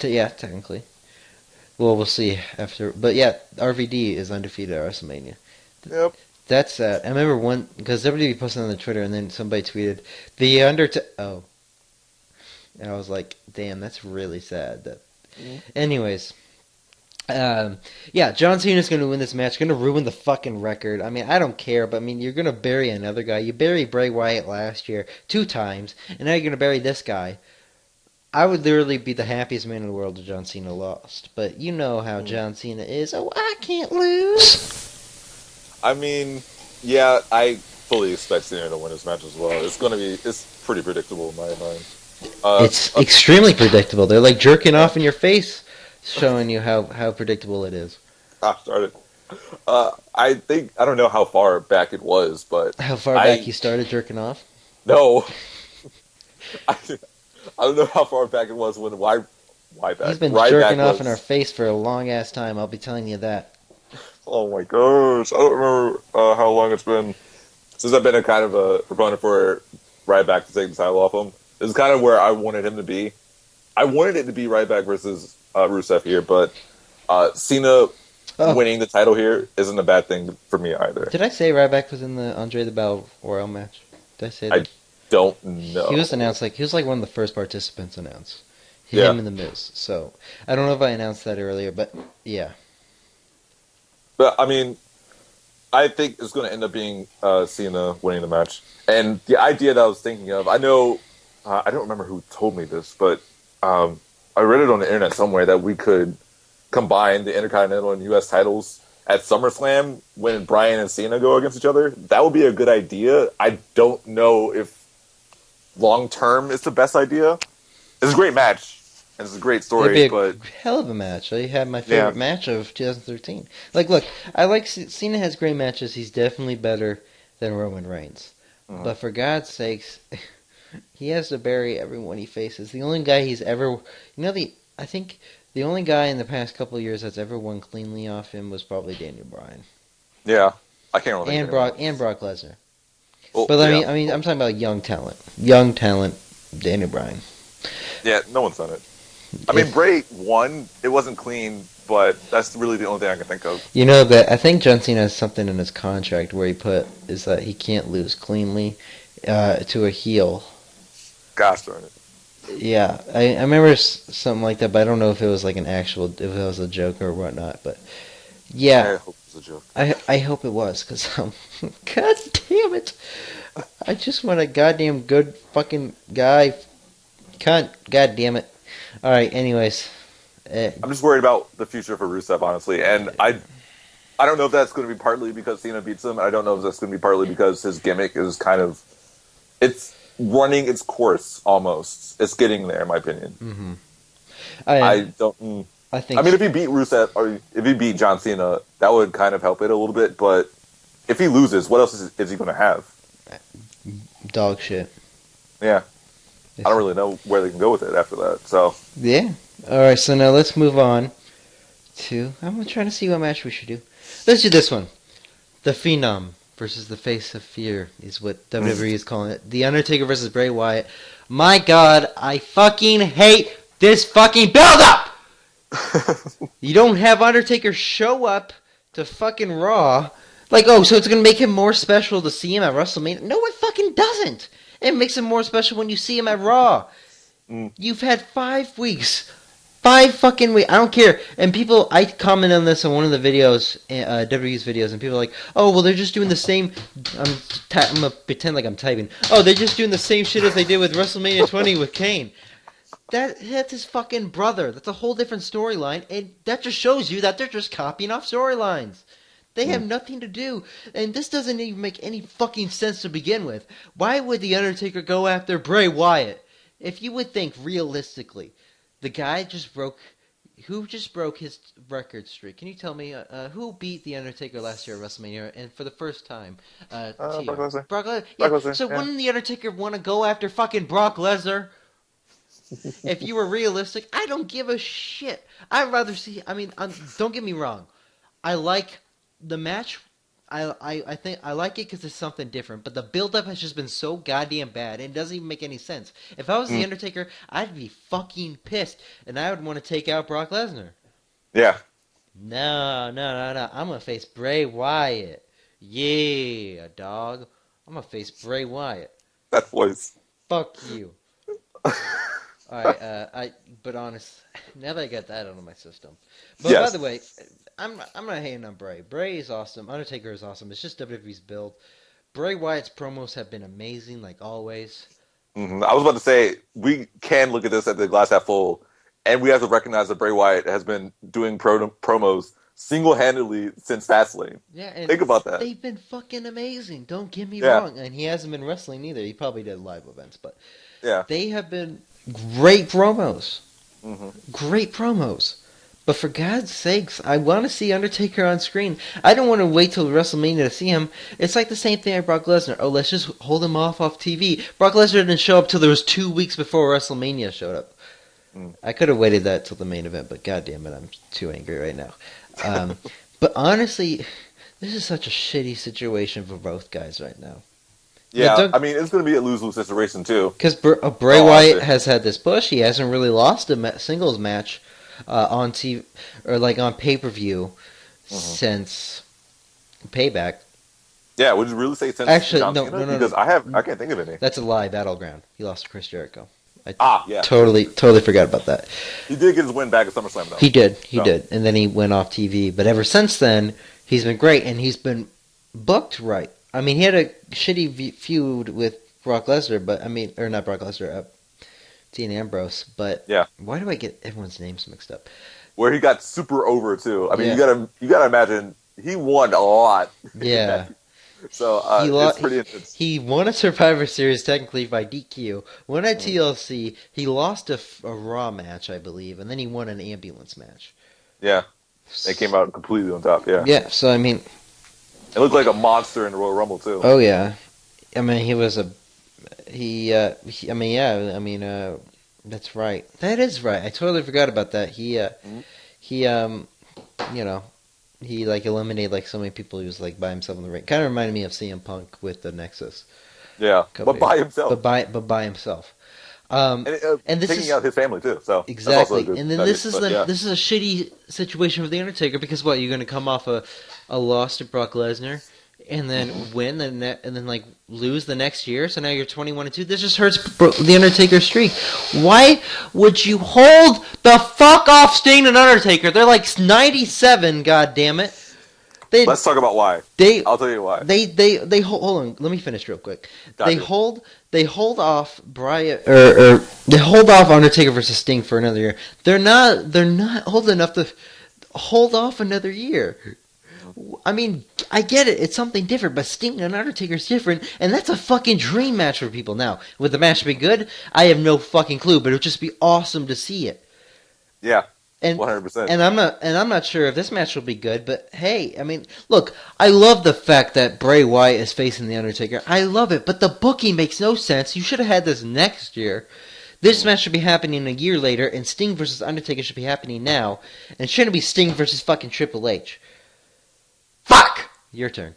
Yeah, technically. Well, we'll see after. But yeah, RVD is undefeated at WrestleMania. Yep. That's sad. I remember one, because WWE posted on the Twitter, and then somebody tweeted, The Undertaker. Oh. And I was like, damn, that's really sad. Anyways. Yeah, John Cena's going to win this match. Going to ruin the fucking record. I mean, I don't care, but I mean, you're going to bury another guy. You buried Bray Wyatt last year 2 times, and now you're going to bury this guy. I would literally be the happiest man in the world if John Cena lost. But you know how Mm. John Cena is. Oh, I can't lose. I mean, yeah, I fully expect Cena to win this match as well. It's pretty predictable in my mind. Uh, It's uh extremely predictable. They're like jerking off in your face, showing you how predictable it is. started. I don't know how far back it was, but How far back I he started jerking off? no, I, I don't know how far back it was when He's been jerking Ryback off in our was. face for a long ass time. I'll be telling you that. Oh my gosh, I don't remember how long it's been since I've been a kind of a proponent for Ryback to take the title off him. This is kind of where I wanted him to be. I wanted it to be Ryback versus Rusev here, but Cena Oh, winning the title here isn't a bad thing for me either. did I say Ryback was in the Andre the Battle Royal match? Did I say I that? don't He was know. announced like he was like one of the first participants announced. Yeah, Him and the Miz. So I don't know if I announced that earlier, but yeah. but I mean, I think it's going to end up being Cena winning the match. And the idea that I was thinking of, I know, I don't remember who told me this, but um, I read it on the internet somewhere that we could combine the Intercontinental and U.S. titles at SummerSlam when Bryan and Cena go against each other. That would be a good idea. I don't know if long term it's the best idea. It's a great match, and it's a great It'd story, be a but hell of a match. I had my yeah. favorite match of 2013. Like, look, I like Cena has great matches. He's definitely better than Roman Reigns. Mhm. But for God's sakes, he has to bury everyone he faces. The only guy he's ever, I think the only guy in the past couple of years that's ever won cleanly off him was probably Daniel Bryan Yeah. I can't really think of and anyone else. Brock Lesnar. Well, But yeah. I'm talking about young talent, Daniel Bryan. Yeah, no one's done it. I mean, If Bray won. It wasn't clean, but that's really the only thing I can think of. you know that I think John Cena has something in his contract where he put is that he can't lose cleanly to a heel. Gosh darn it. Yeah, I remember something like that, but I don't know if it was like an actual, if it was a joke or whatnot. But yeah, I hope it's a joke. I hope it was, because God damn it, I just want a goddamn good fucking guy. Cunt, god damn it. All right, anyways, uh, I'm just worried about the future for Rusev, honestly, and I don't know if that's going to be partly because Cena beats him. I don't know if that's going to be partly because his gimmick is kind of it's running its course almost. It's getting there, in my opinion. hmm I I don't. I I think mean, if he beat Rusev or if he beat John Cena, that would kind of help it a little bit. But if he loses, what else is he going to have? dog shit. Yeah, I don't really know where they can go with it after that. So Yeah. All right, so now let's move on to. I'm trying to see what match we should do. Let's do this one. The Phenom versus the Face of Fear is what WWE is calling it. The Undertaker versus Bray Wyatt. My God, I fucking hate this fucking build-up. You don't have Undertaker show up to fucking Raw. Like, oh, so it's gonna make him more special to see him at WrestleMania? No, it fucking doesn't. It makes him more special when you see him at Raw. mm, You've had 5 weeks. 5 fucking weeks. I don't care. And people, I comment on this on one of the videos, WWE's videos, and people are like, oh, well, they're just doing the same. I'm going to pretend like I'm typing. Oh, they're just doing the same shit as they did with WrestleMania 20 with Kane. That's his fucking brother. That's a whole different storyline. And that just shows you that they're just copying off storylines. They have mm. nothing to do. And this doesn't even make any fucking sense to begin with. Why would The Undertaker go after Bray Wyatt? If you would think realistically, the guy just broke. Who just broke his record streak? Can you tell me who beat The Undertaker last year at WrestleMania and for the first time? Brock TR. Lesnar. Brock Lesnar? Yeah, Brock Lesnar. so Yeah. wouldn't The Undertaker want to go after fucking Brock Lesnar? If you were realistic, I don't give a shit. I'd rather see. I mean, don't get me wrong. I like the match. I think I like it because it's something different. But the build-up has just been so goddamn bad. It doesn't even make any sense. If I was The Mm. Undertaker, I'd be fucking pissed, and I would want to take out Brock Lesnar. Yeah. No, no, no, no. I'm gonna face Bray Wyatt. Yeah, dog. I'm gonna face Bray Wyatt. That voice. Fuck you. All right, but honest, now that I got that out of my system. But by Yes. the way, I'm not hating on Bray. Bray is awesome. Undertaker is awesome. It's just WWE's build. Bray Wyatt's promos have been amazing, like always. I was about to say we can look at this at the glass half full, and we have to recognize that Bray Wyatt has been doing promos single-handedly since Fastlane. Yeah, and Think about that. they've been fucking amazing. Don't get me Yeah, wrong. And he hasn't been wrestling either. He probably did live events, but yeah. they have been great promos. hmm Great promos. But for God's sakes, I want to see Undertaker on screen. I don't want to wait till WrestleMania to see him. It's like the same thing with Brock Lesnar. Oh, let's just hold him off TV. Brock Lesnar didn't show up till there was 2 weeks before WrestleMania showed up. I could have waited that till the main event, but God damn it, I'm too angry right now. But honestly, this is such a shitty situation for both guys right now. Yeah, I mean, it's going to be a lose-lose situation, too. Because Bray Wyatt has had this push. He hasn't really lost a singles match on TV or like on pay-per-view since Payback. Yeah, would you really say since Actually, John no, Cena? no, no, Because no. I can't think of any. That's a lie. Battleground. He lost to Chris Jericho. Yeah. Totally forgot about that. He did get his win back at SummerSlam, though. He did. And then he went off TV. But ever since then, he's been great, and he's been booked right. I mean, he had a shitty feud with Brock Lesnar, but I mean, or not Brock Lesnar, Dean Ambrose. But Yeah. why do I get everyone's names mixed up? Where he got super over, too. I mean, Yeah. you gotta imagine, he won a lot. Yeah. So, it's pretty intense. He won a Survivor Series technically by DQ. Won at TLC. He lost a Raw match, I believe, and then he won an ambulance match. Yeah. They came out completely on top, yeah. Yeah, so I mean... It looked like a monster in the Royal Rumble, too. Oh, yeah. I mean, he was a... that's right. That is right. I totally forgot about that. He like eliminated like so many people. He was like by himself in the ring. Kind of reminded me of CM Punk with the Nexus. Yeah, but by himself. But by himself. And this taking is out his family too. So exactly. Good And then this is a shitty situation for the Undertaker because what, you're going to come off a loss to Brock Lesnar and then win and then like lose the next year. So now you're 21-2. This just hurts the Undertaker's streak. Why would you hold the fuck off Sting and Undertaker? They're like 97. God damn it. Let's talk about why. I'll tell you why. They hold on. Let me finish real quick. Gotcha. They hold off they hold off Undertaker versus Sting for another year. They're not old enough to hold off another year. I mean, I get it. It's something different, but Sting and Undertaker's different, and that's a fucking dream match for people now. Would the match be good? I have no fucking clue, but it would just be awesome to see it. Yeah. And 100%. And I'm not sure if this match will be good, but hey, I mean, look, I love the fact that Bray Wyatt is facing the Undertaker. I love it, but the booking makes no sense. You should have had this next year. This match should be happening a year later, and Sting versus Undertaker should be happening now, and it shouldn't be Sting versus fucking Triple H. Fuck! Your turn.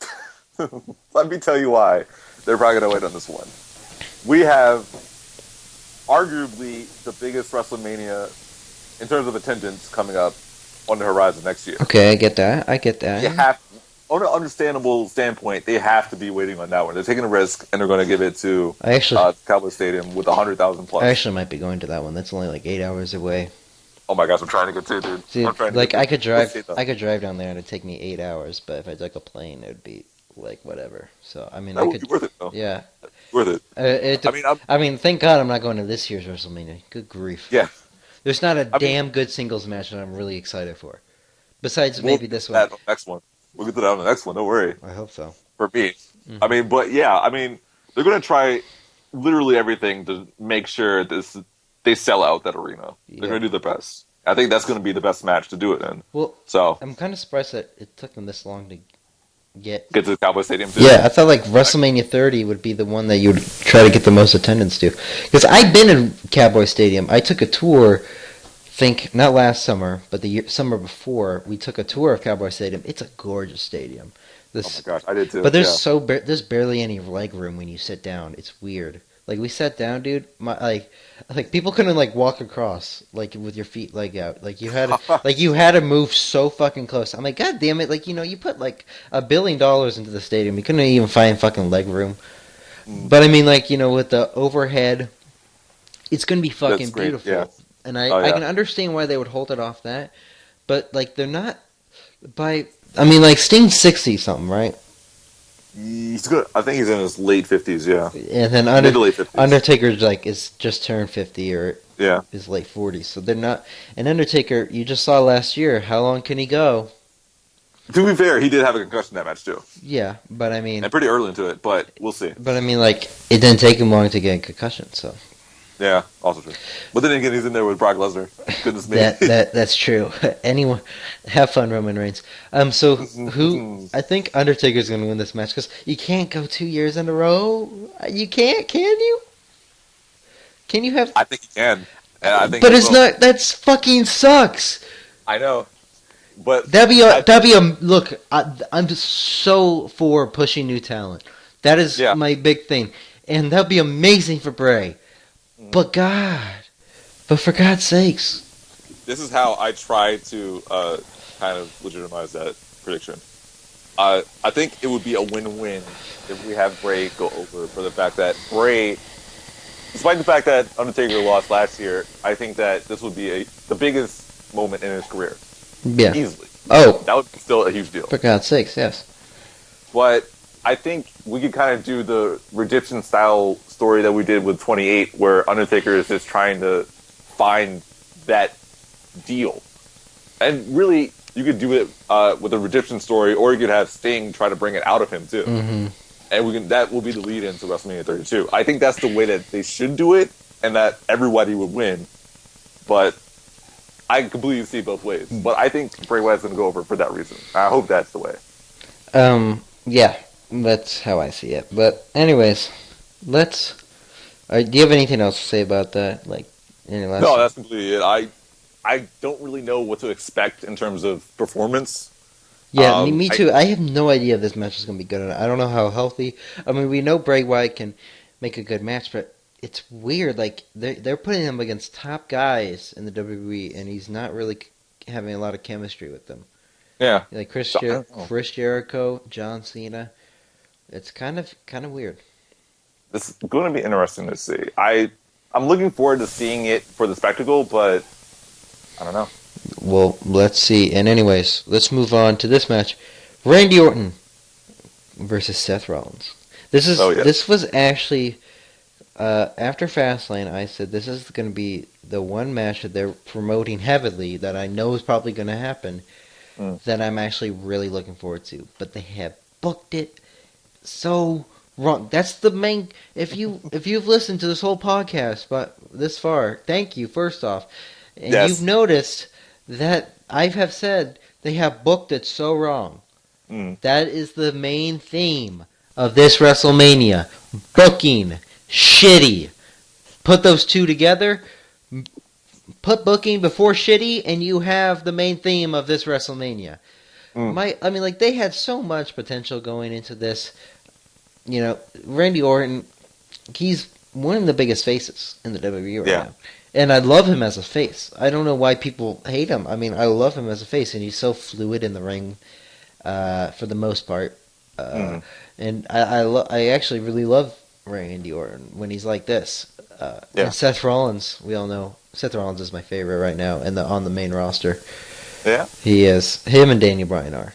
Let me tell you why they're probably going to wait on this one. We have arguably the biggest WrestleMania in terms of attendance coming up on the horizon next year. Okay, I get that. You have, on an understandable standpoint, they have to be waiting on that one. They're taking a risk, and they're going to give it to Cowboy Stadium with 100,000 plus. I actually might be going to that one. That's only like 8 hours away. Oh my gosh, I'm trying to get to it, dude. See, I could drive down there and it'd take me 8 hours, but if I took a plane, it would be like whatever. So I mean, that would be worth it, though. Yeah, worth it. I mean, thank God I'm not going to this year's WrestleMania. Good grief. Yeah. There's not a damn good singles match that I'm really excited for. Besides maybe this one. Next one. We'll get to that on the next one. Don't worry. I hope so. For me, I mean, but yeah, I mean, they're going to try literally everything to make sure they sell out that arena. They're going to do the best. I think that's going to be the best match to do it in. Well, so I'm kind of surprised that it took them this long to get to the Cowboy Stadium too. Yeah, I thought like WrestleMania 30 would be the one that you would try to get the most attendance to. Because I've been in Cowboy Stadium. I took a tour, not last summer, but the summer before. We took a tour of Cowboy Stadium. It's a gorgeous stadium. Oh my gosh, I did too. But there's barely any leg room when you sit down. It's weird. Like we sat down, dude. Like people couldn't like walk across like with your feet leg out. Like you had to move so fucking close. I'm like, God damn it! Like you put like $1 billion into the stadium. You couldn't even find fucking leg room. But I mean, like with the overhead It's going to be That's fucking great. Yeah. beautiful. And Oh I yeah. can understand why they would hold it off that, but like they're not by. I mean, like Sting's 60 something, right? He's good. I think he's in his late 50s. Yeah, And then mid to late 50s. Undertaker's like is just turned 50 or Yeah. his late 40s. So they're not. And Undertaker, you just saw last year. How long can he go? To be fair, he did have a concussion that match too, Yeah, but I mean, and pretty early into it. But we'll see. like it didn't take him long to get a concussion. So Yeah, also true. But then again, he's in there with Brock Lesnar. Goodness me. that's true. Anyone, have fun, Roman Reigns. So who? I think Undertaker's going to win this match because you can't go 2 years in a row. You can't, can you? Can you have? I think he can, and I think But he it's will. not. That's fucking sucks. I know, but That'd be a look. I'm just so for pushing new talent. That is yeah. my big thing, and that'd be amazing for Bray. But but for God's sakes, This is how I try to kind of legitimize that prediction. I think it would be a win-win if we have Bray go over for the fact that Bray, despite the fact that Undertaker lost last year, I think that this would be the biggest moment in his career. yeah. Easily. Oh, That would be still a huge deal. for God's sakes, yes. But I think we could kind of do the redemption style story that we did with 28, where Undertaker is just trying to find that deal. And really, you could do it with a redemption story, or you could have Sting try to bring it out of him too. Mm-hmm. And that will be the lead into WrestleMania 32. I think that's the way that they should do it, and that everybody would win. But I completely see both ways. But I think Bray Wyatt's going to go over for that reason. I hope that's the way. Yeah, that's how I see it. But anyways, let's. Do you have anything else to say about that? Like any last? No, that's completely it. I don't really know what to expect in terms of performance. Yeah, me too. I have no idea if this match is going to be good or not. I don't know how healthy. I mean, we know Bray Wyatt can make a good match, but it's weird. Like they're putting him against top guys in the WWE, and he's not really having a lot of chemistry with them. Yeah, Like So- Chris Jericho, John Cena. It's kind of weird. It's going to be interesting to see. I'm looking forward to seeing it for the spectacle, but I don't know. Well, let's see. And anyways, let's move on to this match: Randy Orton versus Seth Rollins. This was actually after Fastlane. I said this is going to be the one match that they're promoting heavily that I know is probably going to happen. That I'm actually really looking forward to. But they have booked it so wrong. That's the main. If you've listened to this whole podcast, but this far, thank you first off. And Yes. you've noticed that I have said they have booked it so wrong. That is the main theme of this WrestleMania. Booking shitty. Put those two together. Put booking before shitty, and you have the main theme of this WrestleMania. I mean, like they had so much potential going into this. You know, Randy Orton, he's one of the biggest faces in the WWE right now, and I love him as a face. I don't know why people hate him. I mean, I love him as a face, and he's so fluid in the ring, for the most part. And I actually really love Randy Orton when he's like this. And Seth Rollins, we all know Seth Rollins is my favorite right now, and on the main roster. Yeah, He is. Him and Daniel Bryan are,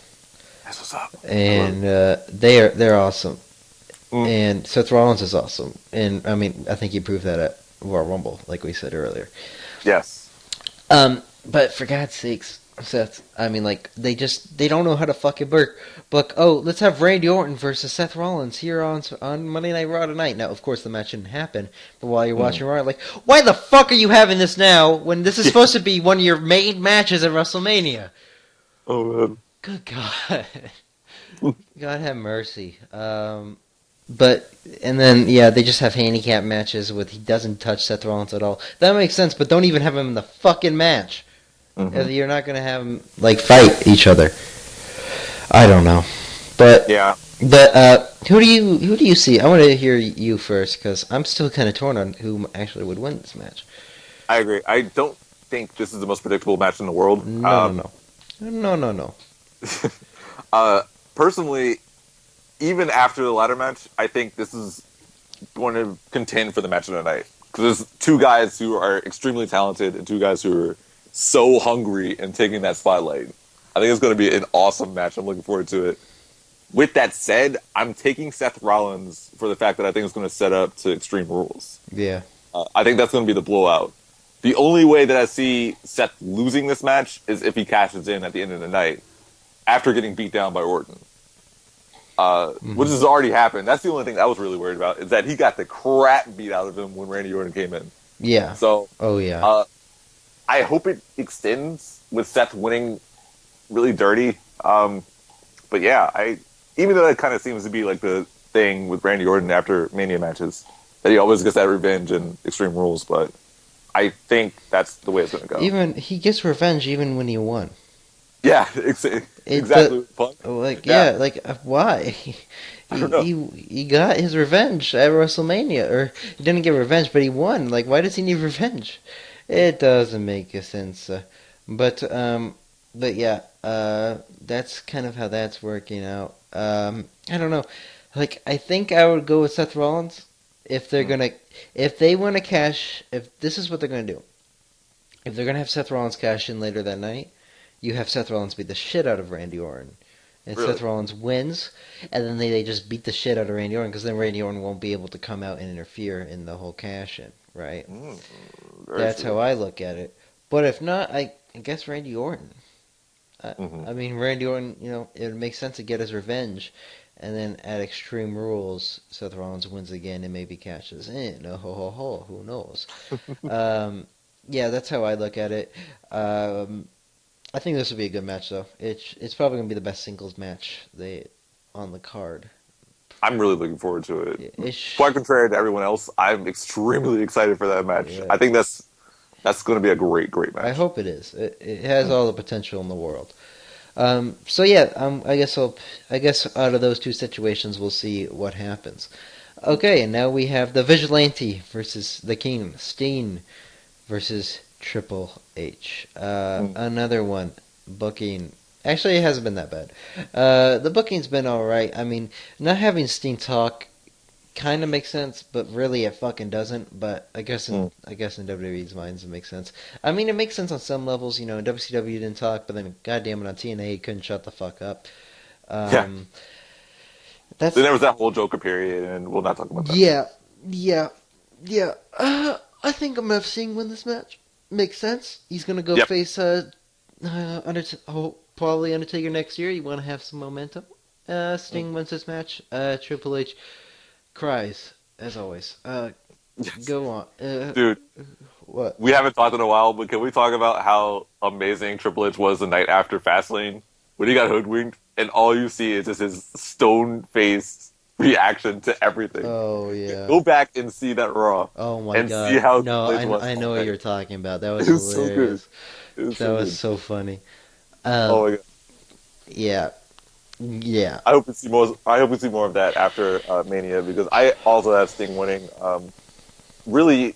that's what's up. and they're awesome. And Seth Rollins is awesome, and I mean I think he proved that at Royal Rumble, like we said earlier. Yes. But for God's sakes, Seth, I mean, like they don't know how to fucking book. Oh, let's have Randy Orton versus Seth Rollins here on Monday Night Raw tonight. Now, of course, the match didn't happen, but while you're watching Raw, like, why the fuck are you having this now when this is supposed to be one of your main matches at WrestleMania? Oh man. Good God, God have mercy. But and then they just have handicap matches with he doesn't touch Seth Rollins at all. That makes sense, but don't even have him in the fucking match. If you're not gonna have them like fight each other. I don't know, but who do you see? I want to hear you first because I'm still kind of torn on who actually would win this match. I agree. I don't think this is the most predictable match in the world. No. Personally, even after the ladder match, I think this is going to contend for the match of the night. Because there's two guys who are extremely talented and two guys who are so hungry and taking that spotlight. I think it's going to be an awesome match. I'm looking forward to it. With that said, I'm taking Seth Rollins for the fact that I think it's going to set up to Extreme Rules. Yeah. I think that's going to be the blowout. The only way that I see Seth losing this match is if he cashes in at the end of the night after getting beat down by Orton. Which has already happened. That's the only thing I was really worried about, is that he got the crap beat out of him when Randy Orton came in. Yeah. So, oh yeah. I hope it extends with Seth winning really dirty. But yeah, even though that kind of seems to be like the thing with Randy Orton after Mania matches, that he always gets that revenge in Extreme Rules, but I think that's the way it's going to go. Even he gets revenge even when he won. Yeah, exactly. Why? I don't know. He got his revenge at WrestleMania, or he didn't get revenge, but he won. Like, why does he need revenge? It doesn't make a sense. But yeah, that's kind of how that's working out. I don't know. Like, I think I would go with Seth Rollins if they're if they want to cash. If this is what they're gonna do, if they're gonna have Seth Rollins cash in later that night. You have Seth Rollins beat the shit out of Randy Orton. And Really? Seth Rollins wins, and then they just beat the shit out of Randy Orton, because then Randy Orton won't be able to come out and interfere in the whole cash-in, right? That's how I look at it. But if not, I guess Randy Orton. I mean, Randy Orton, it would make sense to get his revenge, and then at Extreme Rules, Seth Rollins wins again and maybe cashes in. Who knows? Yeah, that's how I look at it. I think this will be a good match, though. It's probably going to be the best singles match on the card. I'm really looking forward to it. Quite contrary to everyone else, I'm extremely excited for that match. Yeah. I think that's going to be a great match. I hope it is. It has all the potential in the world. So yeah, I guess out of those two situations, we'll see what happens. Okay, and now we have the Vigilante versus the King, Steen versus Triple H. Another one. Booking. Actually, it hasn't been that bad. The booking's been alright. I mean, not having Steen talk kind of makes sense, but really it fucking doesn't. But I guess in WWE's minds it makes sense. I mean, it makes sense on some levels. In WCW didn't talk, but then goddamn it, on TNA he couldn't shut the fuck up. Then there was that whole Joker period, and we'll not talk about that. Yeah. I think I'm gonna have Sting win this match. Makes sense. He's gonna go face probably Undertaker next year. You want to have some momentum. Sting wins this match. Triple H cries as always. Go on, dude. What? We haven't talked in a while, but can we talk about how amazing Triple H was the night after Fastlane when he got hoodwinked, and all you see is just his stone face reaction to everything. Oh yeah. Go back and see that Raw. Oh my god. See how I know what you're talking about. That was hilarious. That was so funny. Oh my god. Yeah. I hope we see more. Of that after Mania, because I also have Sting winning. Really,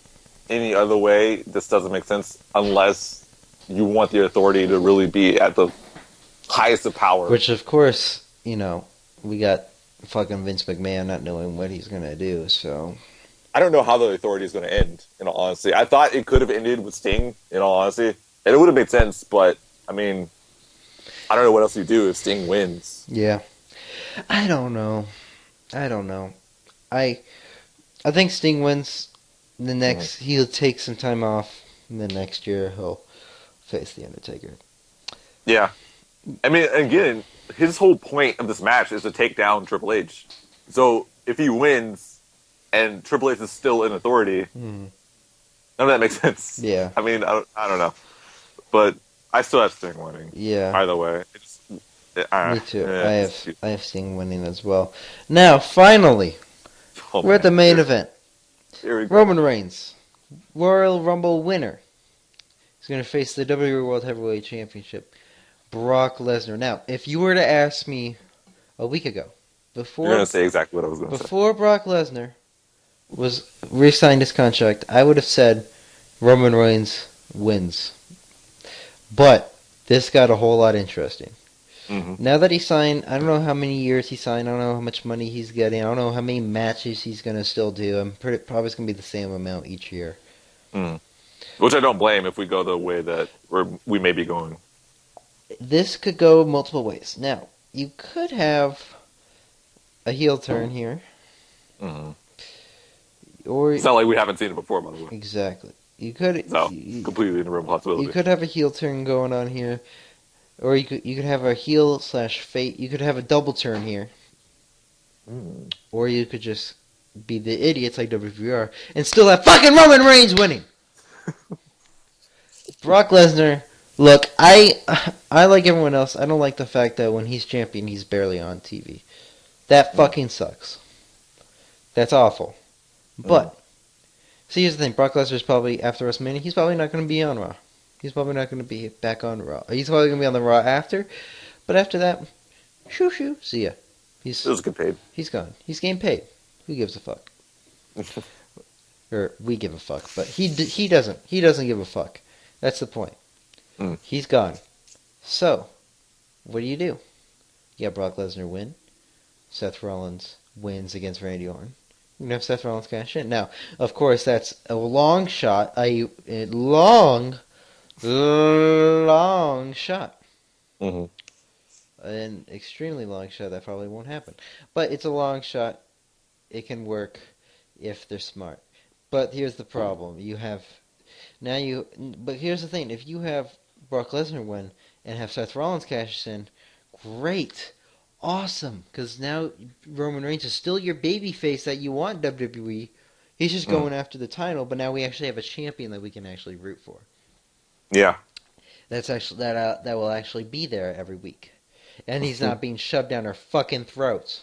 any other way, this doesn't make sense unless you want the Authority to really be at the highest of power. Which, of course, we got fucking Vince McMahon not knowing what he's gonna do. So I don't know how the Authority is gonna end. In all honesty, I thought it could have ended with Sting. In all honesty, and it would have made sense. But I mean, I don't know what else you do if Sting wins. Yeah, I don't know. I think Sting wins. The next, he'll take some time off, and then next year he'll face the Undertaker. Yeah, I mean, again, his whole point of this match is to take down Triple H. So if he wins and Triple H is still in Authority, none of that makes sense. Yeah. I mean, I don't know, but I still have Sting winning. Yeah. Either way. Me too. Yeah, I have Sting winning as well. Now, finally, we're at the main event. Here we go. Roman Reigns, Royal Rumble winner. He's going to face the WWE World Heavyweight Championship, Brock Lesnar. Now, if you were to ask me a week ago, you're going to say exactly what I was going to say. Before Brock Lesnar was re-signed his contract, I would have said Roman Reigns wins. But this got a whole lot interesting. Hmm. Now that he signed, I don't know how many years he signed. I don't know how much money he's getting. I don't know how many matches he's gonna still do. Probably it's gonna be the same amount each year. Mm. Which I don't blame if we go the way that we may be going. This could go multiple ways. Now, you could have a heel turn here, Hmm. or It's not like we haven't seen it before, by the way. exactly. You could So you, completely in the realm of you possibility. could have a heel turn going on here, or you could have a heel slash fate. You could have a double turn here, Mm. or you could just be the idiots like WWR and still have fucking Roman Reigns winning. Brock Lesnar, look, I like everyone else. I don't like the fact that when he's champion, he's barely on TV. That Mm. fucking sucks. That's awful. Mm. But see, here's the thing: Brock Lesnar's probably after WrestleMania. He's probably not going to be on Raw. He's probably not going to be back on Raw. He's probably going to be on the Raw after. But after that, shoo shoo, see ya. It was good paid. He's gone. He's getting paid. Who gives a fuck? Or we give a fuck, but he doesn't. He doesn't give a fuck. That's the point. Mm. He's gone. So, what do? You got Brock Lesnar win. Seth Rollins wins against Randy Orton. You can have Seth Rollins cash in. Now, of course, that's a long shot. A long, long shot. Hmm. An extremely long shot that probably won't happen. But it's a long shot. It can work if they're smart. But here's the problem. But here's the thing. If you have Brock Lesnar win and have Seth Rollins cash in, great. Awesome. Because now Roman Reigns is still your baby face that you want WWE. He's just Mm. going after the title, but now we actually have a champion that we can actually root for. Yeah. That will actually be there every week. And he's not being shoved down our fucking throats.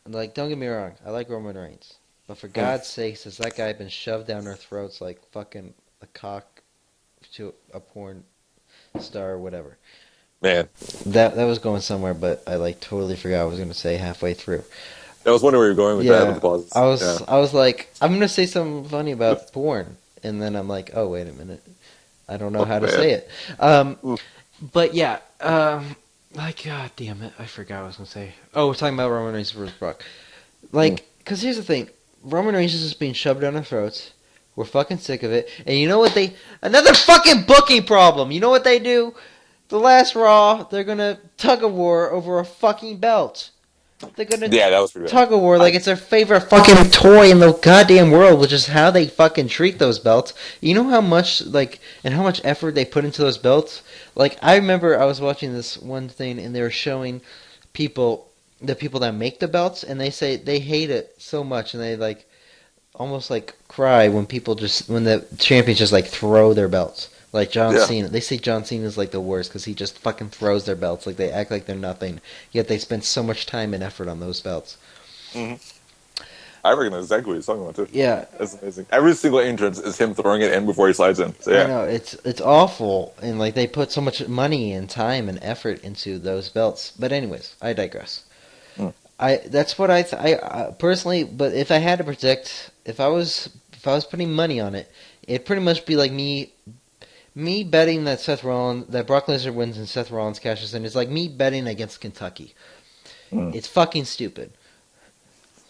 Like, don't get me wrong, I like Roman Reigns. But for God's sakes, has that guy been shoved down our throats like fucking a cock to a porn star or whatever? Man, That was going somewhere, but I like totally forgot what I was going to say halfway through. I was wondering where you're going with that with the Yeah, pauses. I was like, I'm going to say something funny about porn, and then I'm like, oh wait a minute, I don't know Oh, how to man. say it. Oof. But yeah, like God damn it, I forgot what I was going to say. Oh, we're talking about Roman Reigns versus Brock. Like, because here's the thing, Roman Reigns is just being shoved down our throats. We're fucking sick of it. And you know what another fucking booking problem. You know what they do? The last Raw, they're gonna tug a war over a fucking belt. They're gonna Yeah, that was pretty bad. tug a war like it's their favorite fucking toy in the goddamn world, which is how they fucking treat those belts. You know how much, and how much effort they put into those belts? Like, I remember I was watching this one thing, and they were showing the people that make the belts, and they say they hate it so much, and they, almost, cry when the champions just, throw their belts. Like John Yeah. Cena. They say John Cena is the worst because he just fucking throws their belts. Like they act like they're nothing. Yet they spend so much time and effort on those belts. Hmm. I recognize exactly what he's talking about, too. Yeah, That's amazing. Every single entrance is him throwing it in before he slides in. So, I yeah. know it's awful, and they put so much money and time and effort into those belts. But anyways, I digress. Mm. That's what I personally. But if I had to predict, if I was putting money on it, it'd pretty much be like me betting that that Brock Lesnar wins and Seth Rollins cashes in is like me betting against Kentucky. Mm. It's fucking stupid.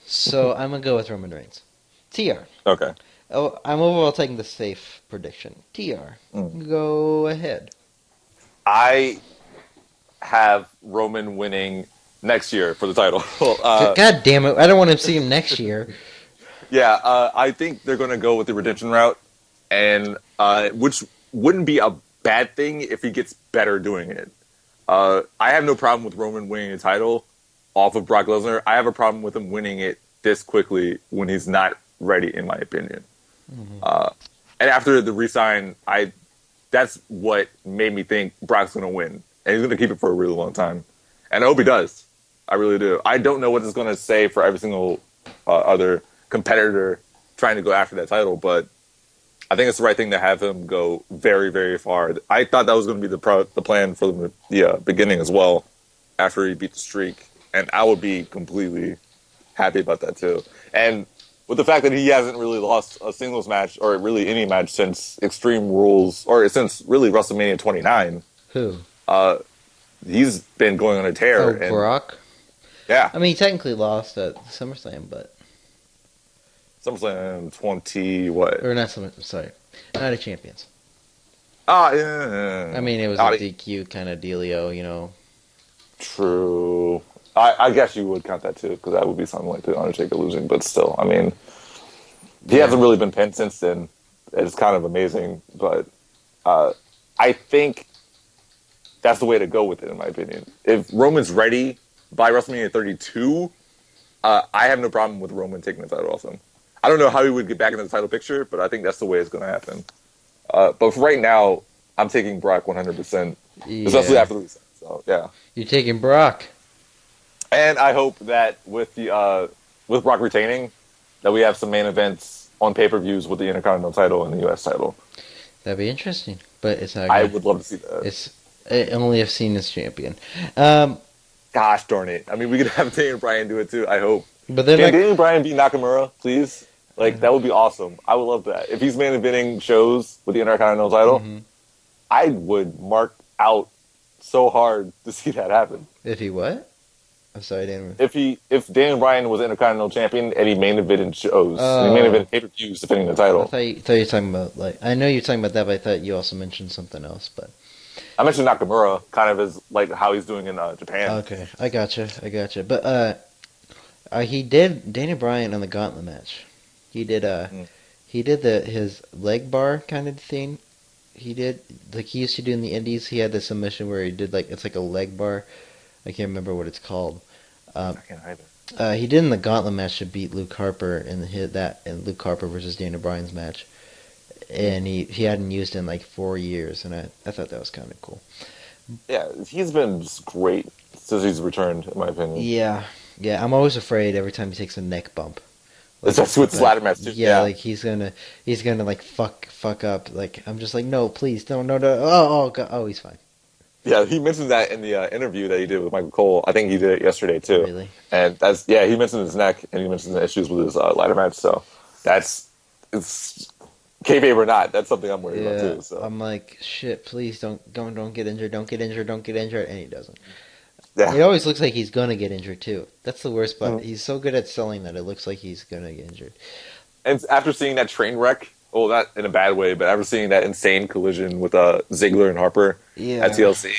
So I'm gonna go with Roman Reigns. TR. Okay. Oh, I'm overall taking the safe prediction. TR. Mm. Go ahead. I have Roman winning next year for the title. God damn it! I don't want to see him next year. Yeah, I think they're going to go with the redemption route, and which wouldn't be a bad thing if he gets better doing it. I have no problem with Roman winning the title off of Brock Lesnar. I have a problem with him winning it this quickly when he's not ready, in my opinion. Mm-hmm. And after the resign, that's what made me think Brock's going to win, and he's going to keep it for a really long time. And I hope he does. I really do. I don't know what it's going to say for every single other competitor trying to go after that title, but I think it's the right thing to have him go very, very far. I thought that was going to be the plan for the beginning as well, after he beat the streak, and I would be completely happy about that too. And with the fact that he hasn't really lost a singles match or really any match since Extreme Rules or since really WrestleMania 29. Who? he's been going on a tear, Oh, and Brock. yeah, I mean, he technically lost at SummerSlam, but SummerSlam 20 what? or not SummerSlam. Sorry, Night of Champions. Ah, yeah. I mean, it was a Ah, DQ kind of dealio, you know. true. I guess you would count that too, because that would be something like the Undertaker losing. But still, I mean, he Yeah. hasn't really been pinned since then. It's kind of amazing, but uh, I think that's the way to go with it, in my opinion. If Roman's ready by WrestleMania 32, I have no problem with Roman taking the title off him. I don't know how he would get back into the title picture, but I think that's the way it's going to happen. But for right now, I'm taking Brock 100%, especially Yeah. after the reset. So yeah, You're taking Brock. and I hope that with Brock retaining, that we have some main events on pay-per-views with the Intercontinental title and the U.S. title. That'd be interesting, but it's not I gonna. would love to see that. It's I only have seen this champion. Um, Gosh darn it! I mean, we could have Daniel Bryan do it too. I hope. but they're Can not. Daniel Bryan beat Nakamura, please? Like that would be awesome. I would love that. If he's main eventing shows with the Intercontinental title, Mhm. I would mark out so hard to see that happen. If he what? I'm sorry, Dan. If Daniel Bryan was Intercontinental Champion and he main evented shows, and he main Oh, evented pay-per-views defending the I title, thought you were talking about like. I know you're talking about that, but I thought you also mentioned something else. But I mentioned Nakamura kind of as like how he's doing in Japan. okay, I gotcha. But he did Daniel Bryan on the Gauntlet match. He did Mm. he did his leg bar kind of thing. He did like he used to do in the Indies. He had the submission where he did like it's like a leg bar. I can't remember what it's called. I Um, can't either. he did in the Gauntlet match to beat Luke Harper in Luke Harper versus Daniel Bryan's match, and he hadn't used it in like 4 years, and I thought that was kind of cool. Yeah, he's been just great since he's returned, in my opinion. Yeah, yeah. I'm always afraid every time he takes a neck bump. Like, Especially with this ladder match too. yeah, Yeah, like he's gonna like fuck up. Like I'm just like no, please, no. Oh God, oh he's fine. yeah. He mentioned that in the interview that he did with Michael Cole. I think he did it yesterday too. Really? And that's yeah. He mentioned his neck and he mentioned the issues with his ladder match. So that's it's kayfabe or not. That's something I'm worried about Yeah, too. So I'm like shit. Please don't get injured. Don't get injured. Don't get injured. And he doesn't. yeah. It always looks like he's gonna get injured too. That's the worst part. Mhm. He's so good at selling that it looks like he's gonna get injured. And after seeing that train wreck, well, not in a bad way, but after seeing that insane collision with Ziggler and Harper at Yeah. TLC,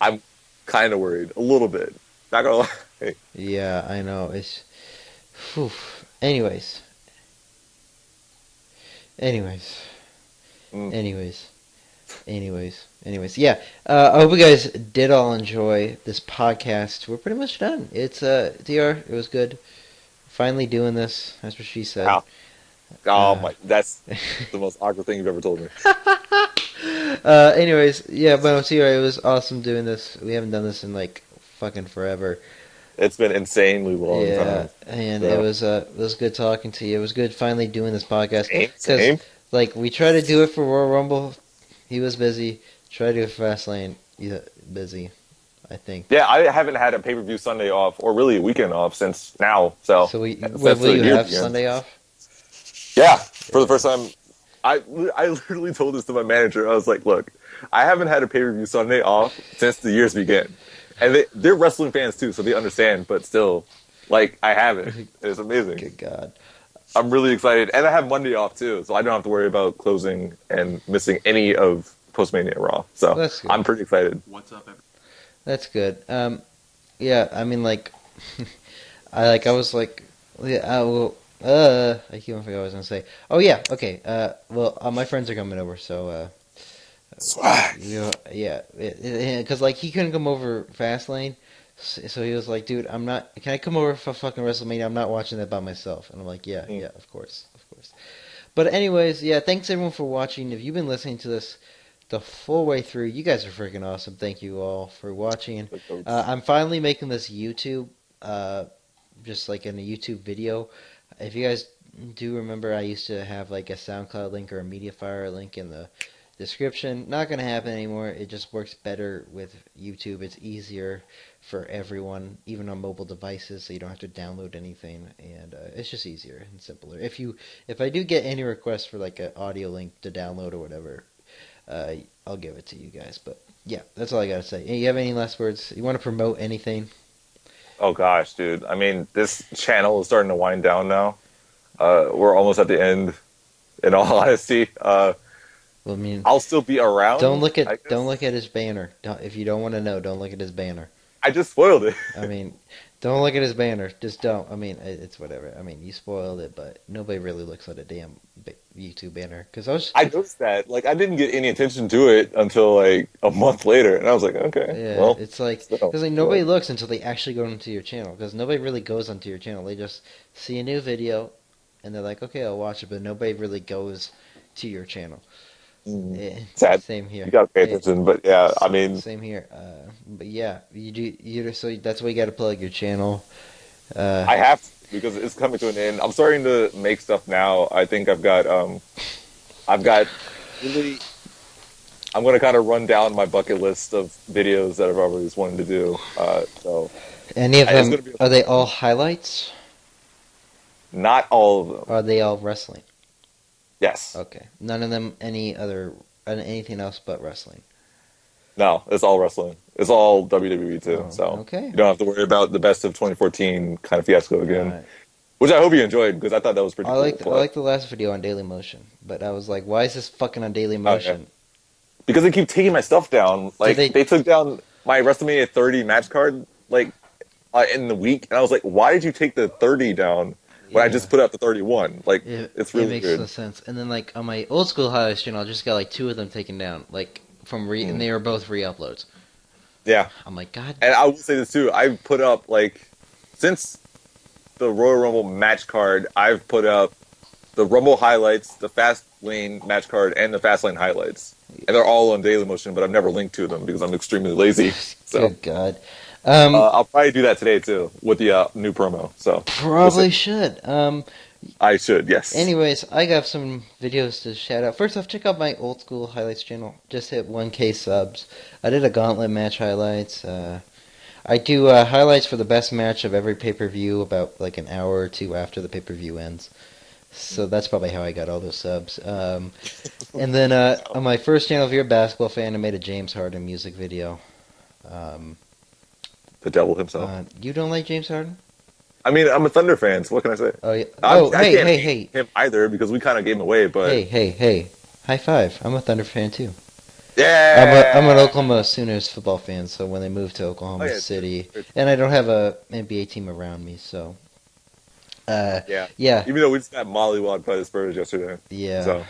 I'm kind of worried a little bit. Not gonna lie. Yeah, I know. It's. Whew. Anyways. Anyways. Mm. Anyways. Anyways. Yeah. I hope you guys did all enjoy this podcast. We're pretty much done. It's DR. It was good. Finally doing this. That's what she said. Wow. Oh Uh, my, that's the most awkward thing you've ever told me. anyways, yeah, but TR, it was awesome doing this. We haven't done this in like fucking forever. It's been insanely long Yeah, time. and So. it was good talking to you. It was good finally doing this podcast Same, because same. like we tried to do it for Royal Rumble, he was busy. Tried to do it for Fastlane, he's busy. I think. Yeah, I haven't had a pay-per-view Sunday off, or really a weekend off since now. So, So since will the you year have began. Sunday off? Yeah, for the first time. I literally told this to my manager. I was like, look, I haven't had a pay-per-view Sunday off since the years began. And they're wrestling fans too, so they understand, but still, like, I haven't. It's amazing. Good God. I'm really excited. And I have Monday off too, so I don't have to worry about closing and missing any of Postmania Raw. So That's good. I'm pretty excited. That's good. Yeah, I mean, like, I was like, yeah, I keep on forgetting what I was gonna say. Oh yeah, okay. Well, my friends are coming over, so Swag. yeah, because like he couldn't come over Fastlane, so he was like, dude, I'm not. Can I come over for fucking WrestleMania? I'm not watching that by myself. And I'm like, yeah, Mm. yeah, of course. But anyways, yeah, thanks everyone for watching. If you've been listening to this the full way through, you guys are freaking awesome. Thank you all for watching. I'm finally making this YouTube, just like in a YouTube video. If you guys do remember, I used to have like a SoundCloud link or a MediaFire link in the description. Not going to happen anymore. It just works better with YouTube. It's easier for everyone, even on mobile devices, so you don't have to download anything, and it's just easier and simpler. If I do get any requests for like an audio link to download or whatever, I'll give it to you guys. But Yeah, that's all I gotta say. You have any last words? You want to promote anything? Oh gosh, dude. I mean, this channel is starting to wind down now. We're almost at the end. In all honesty, Well, I mean, I'll still be around, I don't guess. look at his banner. If you don't want to know, don't look at his banner. I just spoiled it. I mean, don't look at his banner. Just don't. I mean, it's whatever. I mean, you spoiled it, but nobody really looks at a damn YouTube banner. Because I was, I noticed that. Like, I didn't get any attention to it until like a month later, and I was like, okay, yeah, well, it's like still, because like but nobody looks until they actually go into your channel. Because nobody really goes onto your channel. They just see a new video, and they're like, okay, I'll watch it. But nobody really goes to your channel. mm, Eh, sad. same You here. gotta pay Eh, attention, but yeah, I mean, same here. But yeah, you do. You so that's why you got to plug your channel. Uh, I have to because it's coming to an end. I'm starting to make stuff now. I think I've got really. I'm gonna kind of run down my bucket list of videos that I've always wanted to do. So Any of it's them, gonna be a are lot they of all fun. highlights? Not all of them. Or are they all wrestling? Yes. Okay. None of them anything else but wrestling. No, it's all wrestling. It's all WWE too. Oh, So okay. you don't have to worry about the best of 2014 kind of fiasco again, Alright. which I hope you enjoyed because I thought that was pretty cool. I But like the last video on Daily Motion, but I was like, why is this fucking on Daily oh yeah, Motion? because they keep taking my stuff down. Did Like they? they took down my WrestleMania 30 match card like in the week, and I was like, why did you take the 30 down when I Yeah. just put up the 31? Like it's It really makes no weird. sense. And then like on my old school highlights channel, I just got like two of them taken down, like and Mm. they were both re-uploads. Yeah, I'm like, God. and I will say this too. I've put up like since the Royal Rumble match card, I've put up the Rumble highlights, the Fast Lane match card, and the Fast Lane highlights. And they're all on Daily Motion, but I've never linked to them because I'm extremely lazy. So Good God. Um, I'll probably do that today too with the new promo. So we'll see. Probably should. I should, yes. Anyways, I got some videos to shout out. First off, check out my old school highlights channel. Just hit 1K subs. I did a gauntlet match highlights. I do highlights for the best match of every pay-per-view about like an hour or two after the pay-per-view ends. So that's probably how I got all those subs. And then on my first channel, if you're a basketball fan, I made a James Harden music video. Um, The devil himself. you don't like James Harden? I mean, I'm a Thunder fan, so what can I say? Oh, yeah. Oh, I hey, can't hey, hate hey. him either because we kind of gave him away, but Hey. High five. I'm a Thunder fan too. I'm an yeah. Oklahoma Sooners football fan, so when they moved to Oh Oklahoma yeah, City, it's- and I don't have a NBA team around me, so yeah. yeah, Even though we just got mollywopped by the Spurs yesterday, so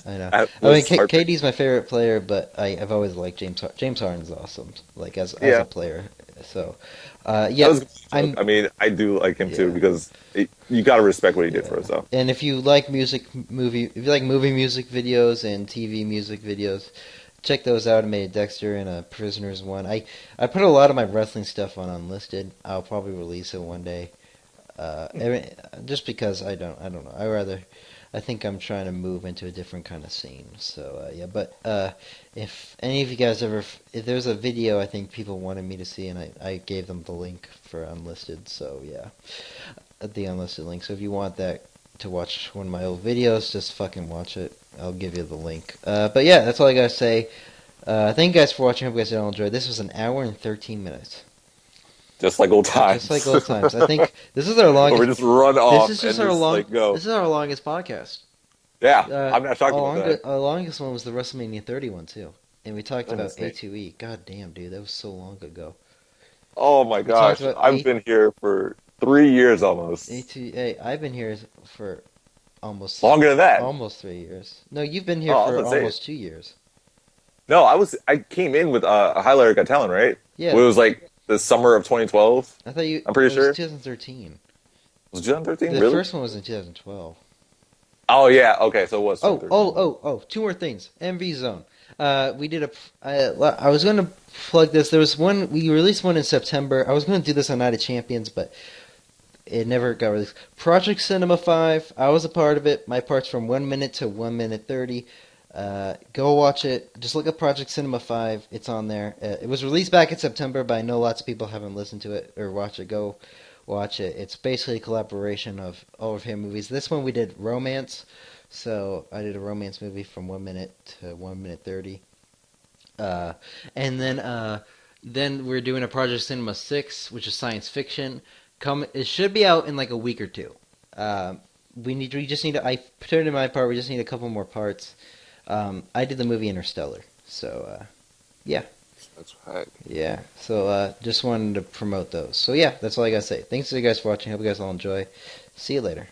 I know. that I mean, was heartbreaking. KD's my favorite player, but I've always liked James Harden's awesome, like as a Yeah. player. So That yeah, was a good joke. I'm I mean, I do like him too yeah. because you got to respect what he did Yeah. for us. So And if you like if you like movie music videos and TV music videos, check those out. I made a Dexter and a Prisoners one. I put a lot of my wrestling stuff on Unlisted. I'll probably release it one day. Just because I don't know. I think I'm trying to move into a different kind of scene. So yeah, but if any of you guys if there's a video I think people wanted me to see, and I gave them the link for Unlisted. So yeah, the Unlisted link. So if you want that to watch one of my old videos, just fucking watch it. I'll give you the link. But yeah, that's all I gotta say. Thank you guys for watching. Hope you guys all enjoyed. This was an hour and 13 minutes. just like old Just like times, old times. I think this is our or we longest. just run This off is and just our just long. like go. This is our longest podcast. Yeah, I'm not shocked about that. Our longest one was the WrestleMania 30 one too, and we talked That about is me. A2E. God damn, dude, that was so long ago. Oh my We talked gosh, about I've been here for 3 years almost. A2E. I've been here for almost Longer than that. almost 3 years. No, you've been here Oh, I was for gonna say. almost 2 years. No, I came in with a highlighter got talent, right? Yeah, Well, it was like the summer of 2012. I thought you. I'm pretty It was sure. 2013. Was it 2013? The Really? first one was in 2012. Oh yeah. Okay, so it was 2013. Two more things. MV Zone. We did I was going to plug this. There was one, we released one in September. I was going to do this on Night of Champions, but it never got released. Project Cinema 5. I was a part of it. My part's from 1 minute to 1 minute 30. Go watch it. Just look up Project Cinema 5. It's on there. It was released back in September, but I know lots of people haven't listened to it or watched it. Go watch it. It's basically a collaboration of all of his movies. This one we did romance. So I did a romance movie from 1 minute to 1 minute 30. Uh, and then we're doing a Project Cinema 6, which is science fiction. It should be out in like a week or two. We just need to. I put it in my part. We just need a couple more parts. I did the movie Interstellar, so yeah, That's right. yeah. So just wanted to promote those. So yeah, that's all I gotta say. Thanks to you guys for watching. Hope you guys all enjoy. See you later.